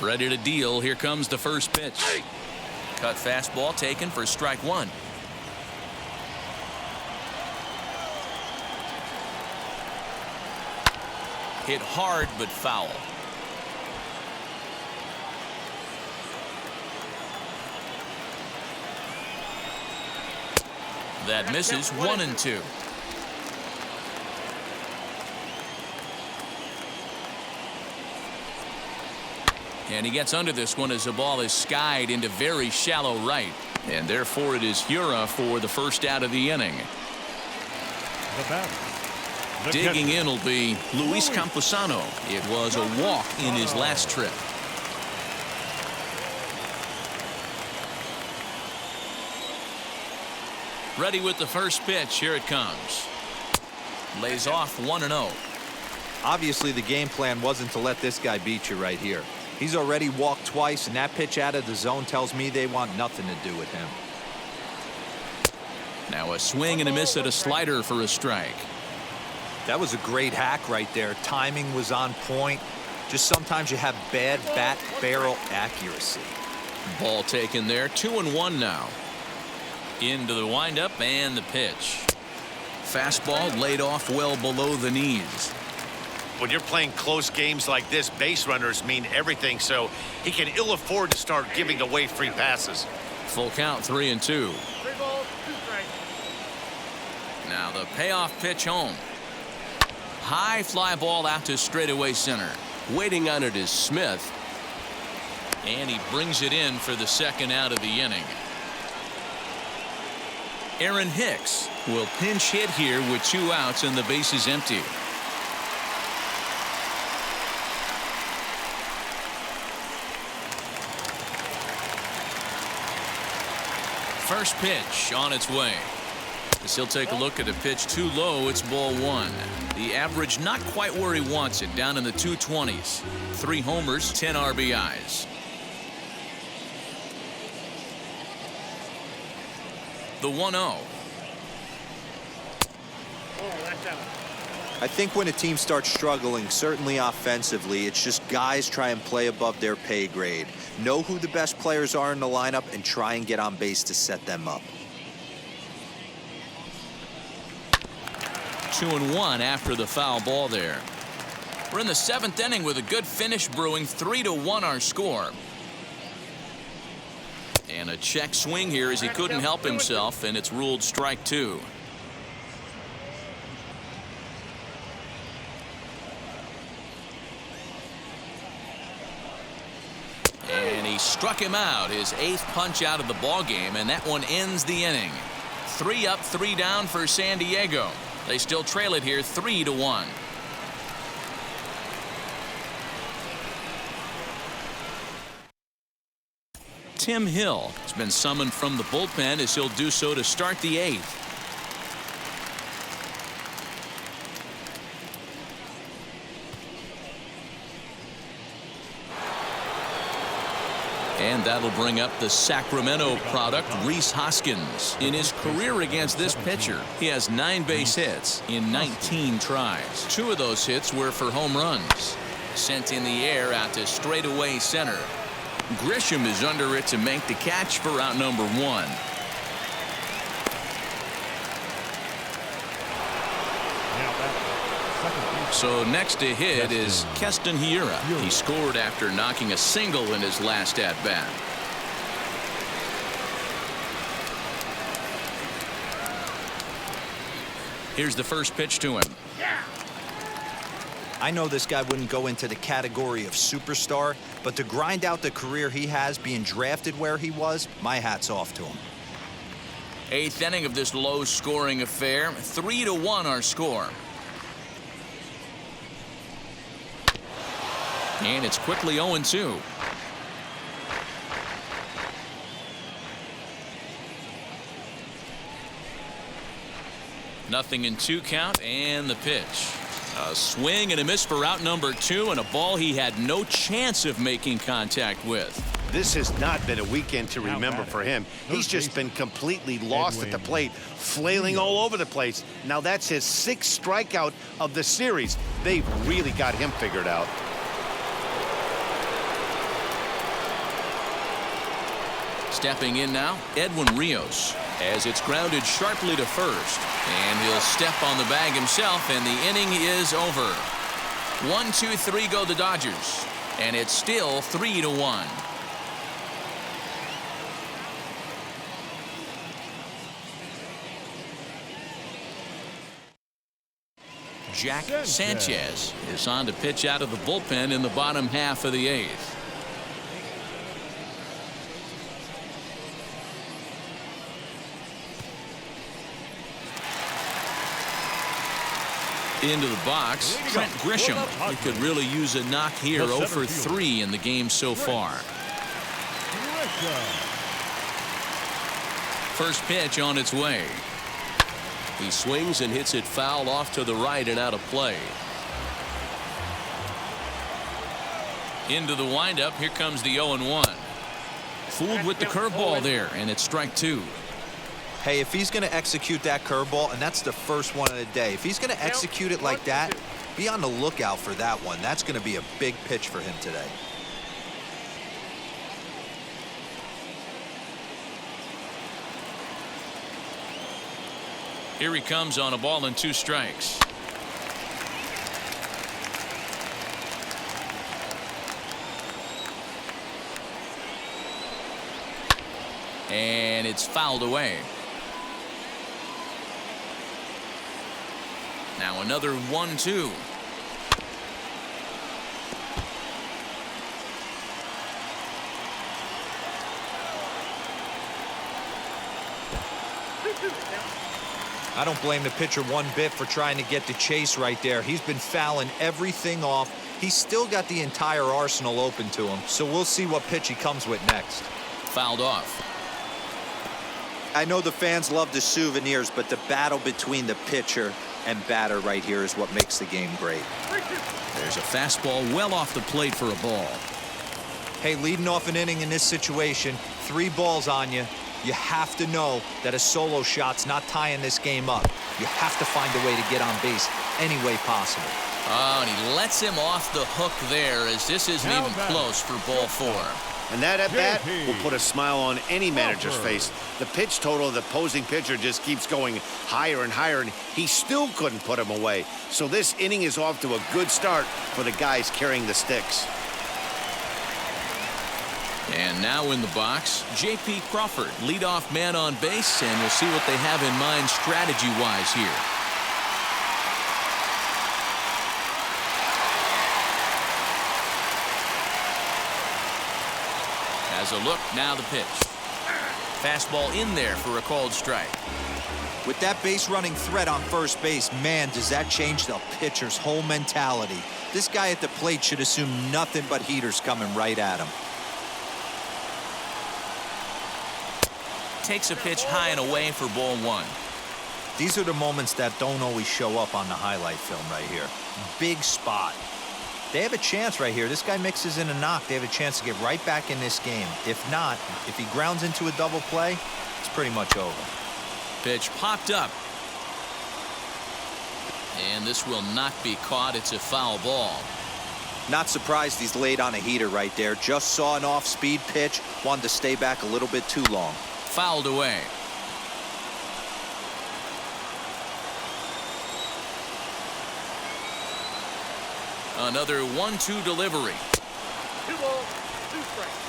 Ready to deal. Here comes the first pitch. Cut fastball taken for strike 1. Hit hard but foul. That misses. 1-2. And he gets under this one as the ball is skied into very shallow right. And therefore it is Hura for the first out of the inning. Digging in will be Luis Camposano. It was a walk in his last trip. Ready with the first pitch. Here it comes. Lays off 1-0. Obviously the game plan wasn't to let this guy beat you right here. He's already walked twice, and that pitch out of the zone tells me they want nothing to do with him. Now a swing and a miss at a slider for a strike. That was a great hack right there. Timing was on point. Just sometimes you have bad bat barrel accuracy. Ball taken there. 2-1 now. Into the windup and the pitch. Fastball laid off well below the knees. When you're playing close games like this, base runners mean everything, so he can ill afford to start giving away free passes. Full count, 3-2. 3 balls, 2 strikes. Now the payoff pitch home. High fly ball out to straightaway center. Waiting on it is Smith. And he brings it in for the second out of the inning. Aaron Hicks will pinch hit here with 2 outs and the base is empty. First pitch on its way. As he'll take a look at a pitch too low, it's ball 1. The average not quite where he wants it, down in the 220s. 3 homers, 10 RBIs. The 1-0. Oh, that's out. I think when a team starts struggling, certainly offensively, it's just guys try and play above their pay grade. Know who the best players are in the lineup and try and get on base to set them up. 2-1 after the foul ball there. We're in the 7th inning with a good finish brewing. 3-1 our score. And a check swing here as he couldn't help himself, and it's ruled strike 2. And he struck him out, his 8th punch out of the ball game, and that one ends the inning. 3 up, 3 down for San Diego. They still trail it here 3-1. Tim Hill has been summoned from the bullpen as he'll do so to start the 8th. And that'll bring up the Sacramento product, Rhys Hoskins. In his career against this pitcher, he has 9 base hits in 19 tries. 2 of those hits were for home runs. Sent in the air out to straightaway center. Grisham is under it to make the catch for out number 1. So next to hit is Keston Hiura. He scored after knocking a single in his last at bat. Here's the first pitch to him. I know this guy wouldn't go into the category of superstar, but to grind out the career he has being drafted where he was, my hat's off to him. 8th inning of this low-scoring affair. 3-1 our score. And it's quickly 0-2. Nothing in 2 count, and the pitch. A swing and a miss for out number 2, and a ball he had no chance of making contact with. This has not been a weekend to remember for him. He's just been completely lost at the plate, flailing all over the place. Now that's his 6th strikeout of the series. They've really got him figured out. Stepping in now, Edwin Rios, as it's grounded sharply to first. And he'll step on the bag himself, and the inning is over. 1, 2, 3 go the Dodgers, and it's still 3-1. Jack Sanchez is on to pitch out of the bullpen in the bottom half of the 8th. Into the box, Trent Grisham. He could really use a knock here. 0 for 3 in the game so far. First pitch on its way. He swings and hits it foul off to the right and out of play. Into the windup. Here comes the 0-1. Fooled with the curveball there, and it's strike 2. Hey, if he's going to execute that curveball, and that's the first one of the day, if he's going to execute it like that, be on the lookout for that one. That's going to be a big pitch for him today. Here he comes on a ball and 2 strikes. And it's fouled away. Now another 1-2. I don't blame the pitcher one bit for trying to get the chase right there. He's been fouling everything off. He's still got the entire arsenal open to him, so we'll see what pitch he comes with next. Fouled off. I know the fans love the souvenirs, but the battle between the pitcher and batter right here is what makes the game great. There's a fastball well off the plate for a ball. Hey, leading off an inning in this situation, 3 balls on you. You have to know that a solo shot's not tying this game up. You have to find a way to get on base any way possible. Oh, and he lets him off the hook there, as this isn't Now even batter. close for ball 4. And that at bat JP. will put a smile on any manager's Crawford. face. The pitch total of the opposing pitcher just keeps going higher and higher, and he still couldn't put him away. So this inning is off to a good start for the guys carrying the sticks. And now in the box, J.P. Crawford, leadoff man on base, and we'll see what they have in mind strategy-wise here. As a look, now the pitch. Fastball in there for a called strike. With that base running threat on first base, man, does that change the pitcher's whole mentality. This guy at the plate should assume nothing but heaters coming right at him. Takes a pitch high and away for ball 1. These are the moments that don't always show up on the highlight film right here. Big spot. They have a chance right here. This guy mixes in a knock. They have a chance to get right back in this game. If not, if he grounds into a double play, it's pretty much over. Pitch popped up. And this will not be caught. It's a foul ball. Not surprised he's laid on a heater right there. Just saw an off-speed pitch. Wanted to stay back a little bit too long. Fouled away. Another 1-2 delivery. 2 balls, 2 strikes.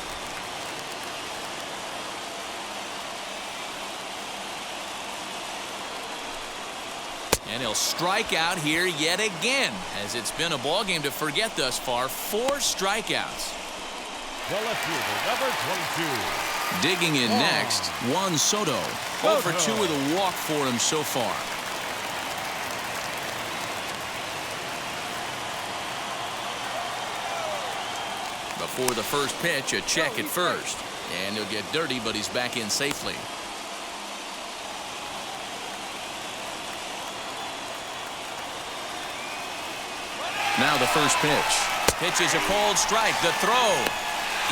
And he'll strike out here yet again, as it's been a ball game to forget thus far. 4 strikeouts. The left fielder, number 22. Digging in next, Juan Soto. 0 for 2 with a walk for him so far. Before the first pitch, a check at first. And he'll get dirty, but he's back in safely. Now the first pitch. Pitch is a called strike. The throw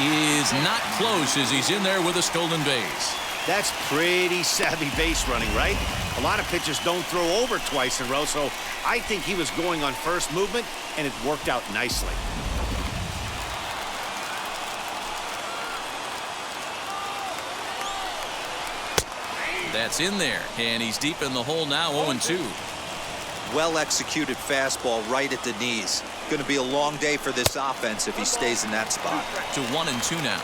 is not close as he's in there with a stolen base. That's pretty savvy base running, right? A lot of pitchers don't throw over twice in a row, so I think he was going on first movement, and it worked out nicely. That's in there, and he's deep in the hole now, 0-2. Well executed fastball right at the knees. Going to be a long day for this offense if he stays in that spot. To 1-2 now.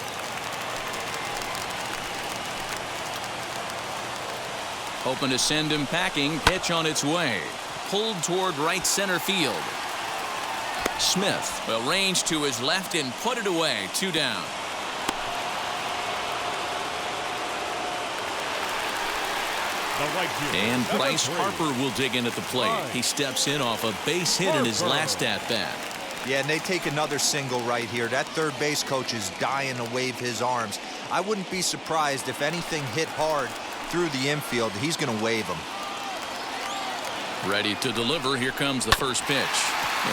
Hoping to send him packing. Pitch on its way. Pulled toward right center field. Smith will range to his left and put it away. 2 down. The right fielder, And number Bryce 3. Harper will dig in at the plate. He steps in off a base hit in his last at bat. Yeah, and they take another single right here. That third base coach is dying to wave his arms. I wouldn't be surprised if anything hit hard through the infield. He's going to wave them. Ready to deliver. Here comes the first pitch.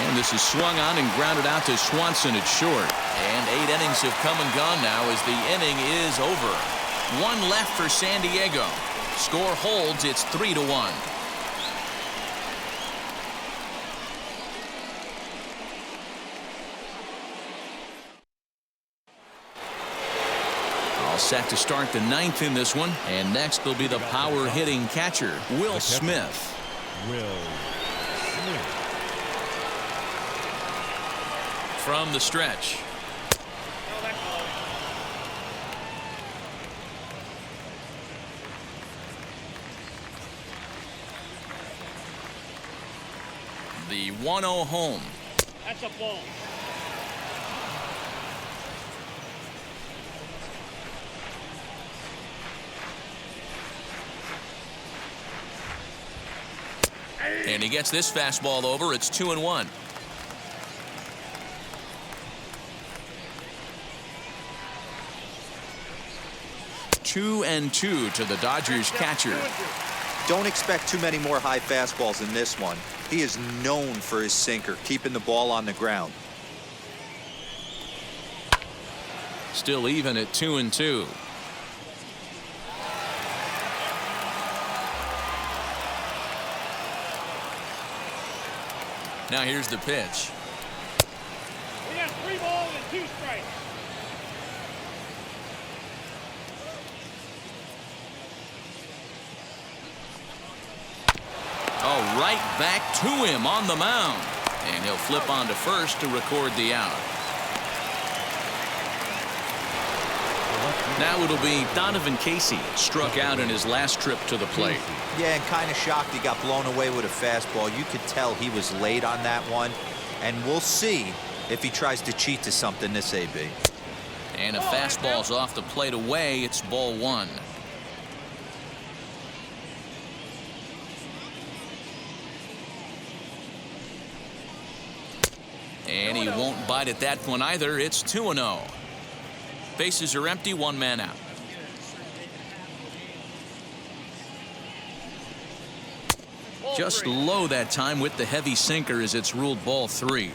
And this is swung on and grounded out to Swanson at short. And 8 innings have come and gone now as the inning is over. 1 left for San Diego. Score holds. It's 3-1. All set to start the 9th in this one. And next will be the power hitting catcher, Will Smith. Will Smith. From the stretch. The 1-0 home. That's a ball. And he gets this fastball over. It's 2-1. Two and 2 to the Dodgers catcher. Don't expect too many more high fastballs in this one. He is known for his sinker, keeping the ball on the ground. Still even at 2-2. Now here's the pitch. We got 3 balls and 2 strikes. Oh, right back to him on the mound. And he'll flip on to first to record the out. Now it'll be Donovan Casey, struck out in his last trip to the plate. Yeah, and kind of shocked he got blown away with a fastball. You could tell he was late on that one. And we'll see if he tries to cheat to something this AB. And a fastball's off the plate away. It's ball 1. And he won't bite at that one either. It's 2-0. Bases are empty, 1 man out. Just low that time with the heavy sinker as it's ruled ball 3.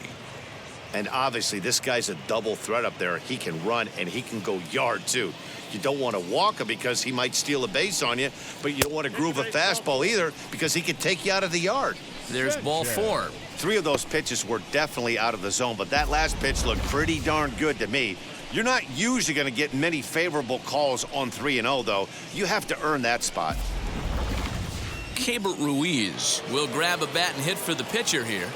And obviously, this guy's a double threat up there. He can run and he can go yard, too. You don't want to walk him because he might steal a base on you, but you don't want to groove a fastball either because he can take you out of the yard. There's ball 4. 3 of those pitches were definitely out of the zone, but that last pitch looked pretty darn good to me. You're not usually going to get many favorable calls on 3-0, though. You have to earn that spot. Keibert Ruiz will grab a bat and hit for the pitcher here.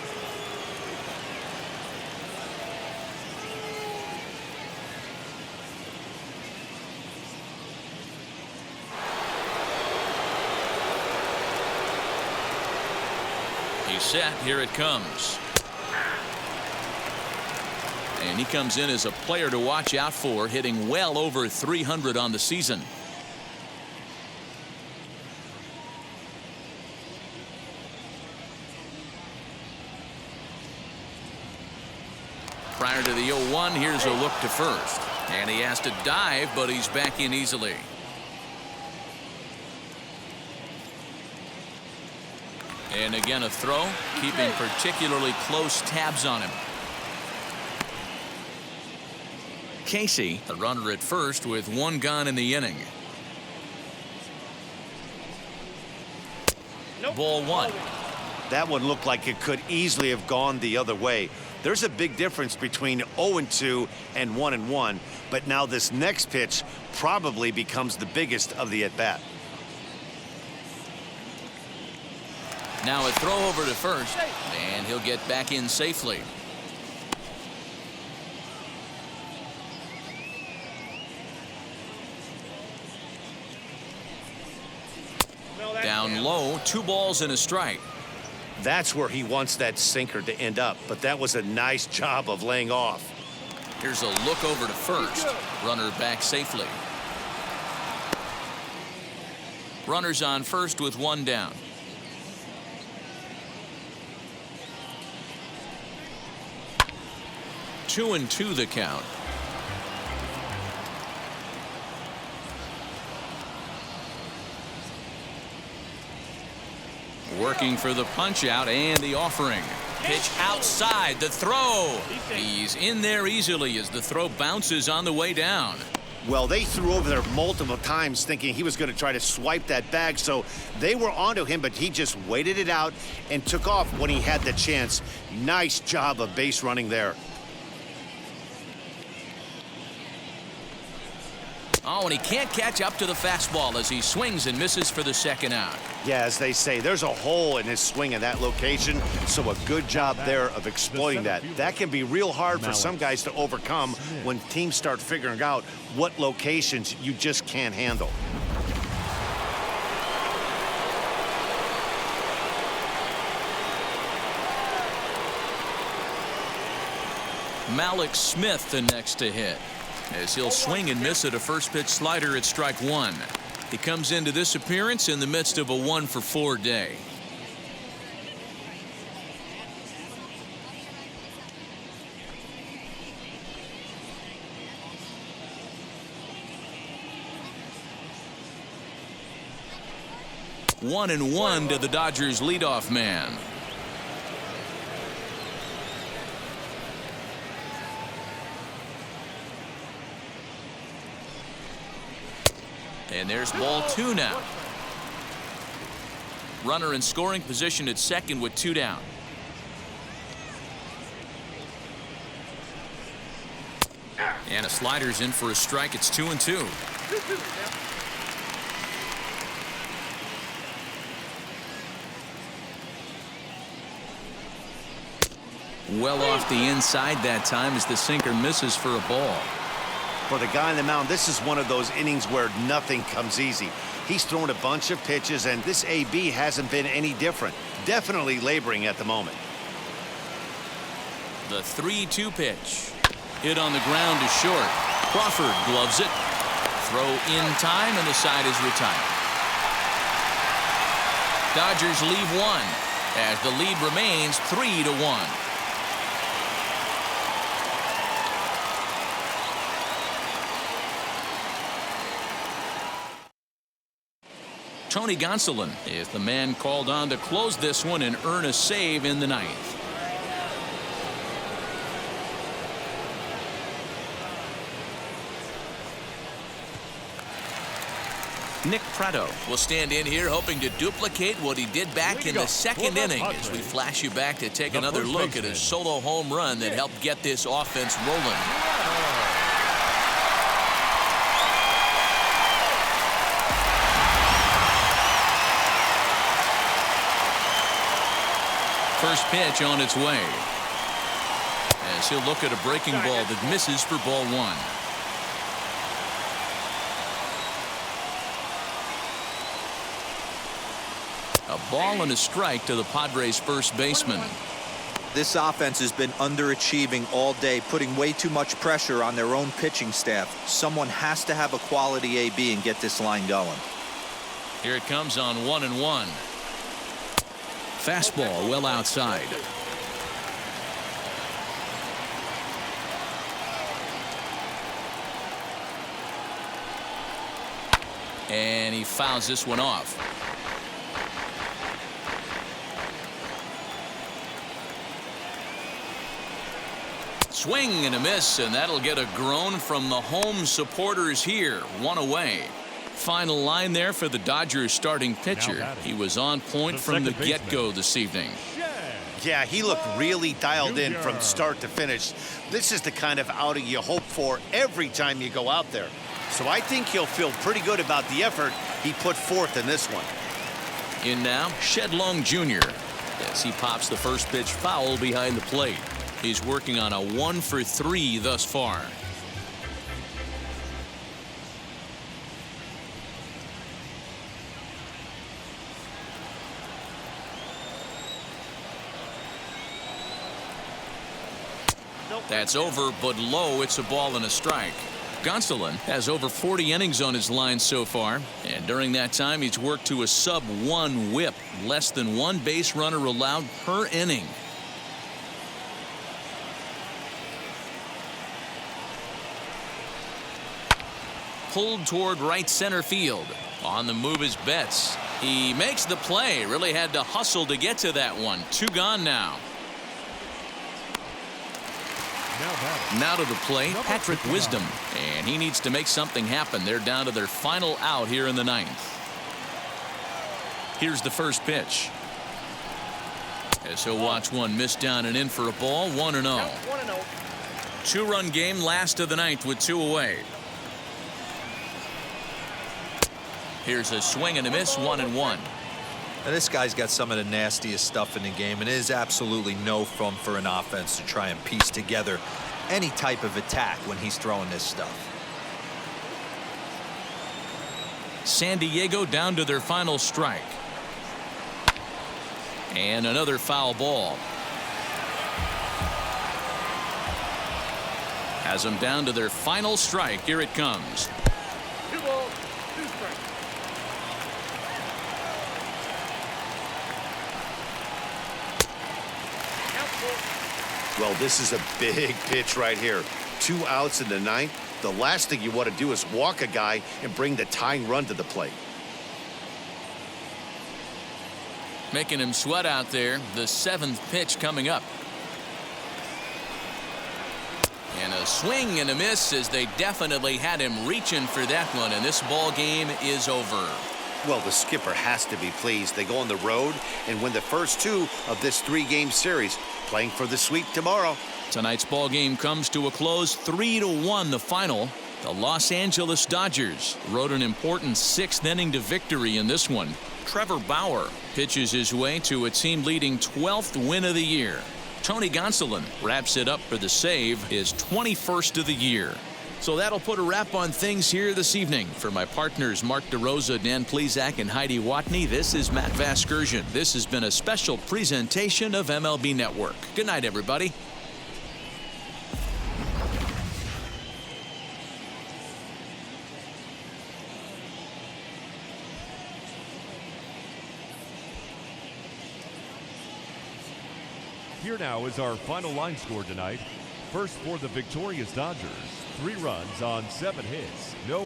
He's set. Here it comes. And he comes in as a player to watch out for, hitting well over 300 on the season. Prior to the 0-1, here's a look to first. And he has to dive, but he's back in easily. And again, a throw, keeping particularly close tabs on him. Casey, the runner at first with 1 gone in the inning. Ball 1. That one looked like it could easily have gone the other way. There's a big difference between 0-2 and 1-1, but now this next pitch probably becomes the biggest of the at-bat. Now a throw over to first, and he'll get back in safely. Down low, 2 balls and a strike. That's where he wants that sinker to end up, but that was a nice job of laying off. Here's a look over to first. Runner back safely. Runners on first with 1 down. Two and 2 the count. Working for the punch out and the offering. Pitch outside, the throw. He's in there easily as the throw bounces on the way down. Well, they threw over there multiple times thinking he was going to try to swipe that bag, so they were onto him, but he just waited it out and took off when he had the chance. Nice job of base running there. Oh, and he can't catch up to the fastball as he swings and misses for the 2nd out. Yeah, as they say, there's a hole in his swing in that location, so a good job there of exploiting that. That can be real hard for some guys to overcome when teams start figuring out what locations you just can't handle. Malik Smith the next to hit, as he'll swing and miss at a first pitch slider at strike 1. He comes into this appearance in the midst of a 1-for-4 day. One and 1 to the Dodgers leadoff man. And there's ball 2 now. Runner in scoring position at second with 2 down. And a slider's in for a strike. It's 2-2. Well off the inside that time as the sinker misses for a ball. For the guy on the mound, this is one of those innings where nothing comes easy. He's thrown a bunch of pitches, and this AB hasn't been any different. Definitely laboring at the moment. The 3-2 pitch. Hit on the ground to short. Crawford gloves it. Throw in time, and the side is retired. Dodgers leave one as the lead remains 3-1. Tony Gonsolin is the man called on to close this one and earn a save in the ninth. Nick Pratto will stand in here hoping to duplicate what he did back in the second inning as we flash you back to take another look at a solo home run that helped get this offense rolling. First pitch on its way as he'll look at a breaking ball that misses for ball one. A ball and a strike to the Padres first baseman. This offense has been underachieving all day, putting way too much pressure on their own pitching staff. Someone has to have a quality AB and get this line going. Here it comes on 1-1. Fastball well outside. And he fouls this one off. Swing and a miss, and that'll get a groan from the home supporters here. One away. Final line there for the Dodgers starting pitcher. He was on point from the get-go this evening. Yeah, he looked really dialed in from start to finish. This is the kind of outing you hope for every time you go out there. So I think he'll feel pretty good about the effort he put forth in this one. In now, Shedlong Jr. as he pops the first pitch foul behind the plate. He's working on a 1-for-3 thus far. That's over, but low. It's a ball and a strike. Gonsolin has over 40 innings on his line so far, and during that time he's worked to a sub-1 whip, less than one base runner allowed per inning. Pulled toward right center field. On the move is Betts. He makes the play. Really had to hustle to get to that one. Two gone now. Now to the plate, Patrick Wisdom, and he needs to make something happen. They're down to their final out here in the ninth. Here's the first pitch. As he'll watch one miss down and in for a ball. 1-0. Two-run game, last of the ninth with two away. Here's a swing and a miss. 1-1. Now, this guy's got some of the nastiest stuff in the game, and it is absolutely no fun for an offense to try and piece together any type of attack when he's throwing this stuff. San Diego down to their final strike. And another foul ball. Has them down to their final strike. Here it comes. 2 balls, 2 strikes. Well, this is a big pitch right here. 2 outs in the ninth. The last thing you want to do is walk a guy and bring the tying run to the plate. Making him sweat out there. The 7th pitch coming up. And a swing and a miss as they definitely had him reaching for that one, and this ball game is over. Well, the skipper has to be pleased. They go on the road and win the first 2 of this 3-game series, playing for the sweep tomorrow. Tonight's ball game comes to a close, 3-1 the final. The Los Angeles Dodgers rode an important 6th inning to victory in this one. Trevor Bauer pitches his way to a team-leading 12th win of the year. Tony Gonsolin wraps it up for the save, his 21st of the year. So that'll put a wrap on things here this evening. For my partners Mark DeRosa, Dan Plezak, and Heidi Watney, this is Matt Vasgersian. This has been a special presentation of MLB Network. Good night, everybody. Here now is our final line score tonight. First for the victorious Dodgers, 3 runs on 7 hits. No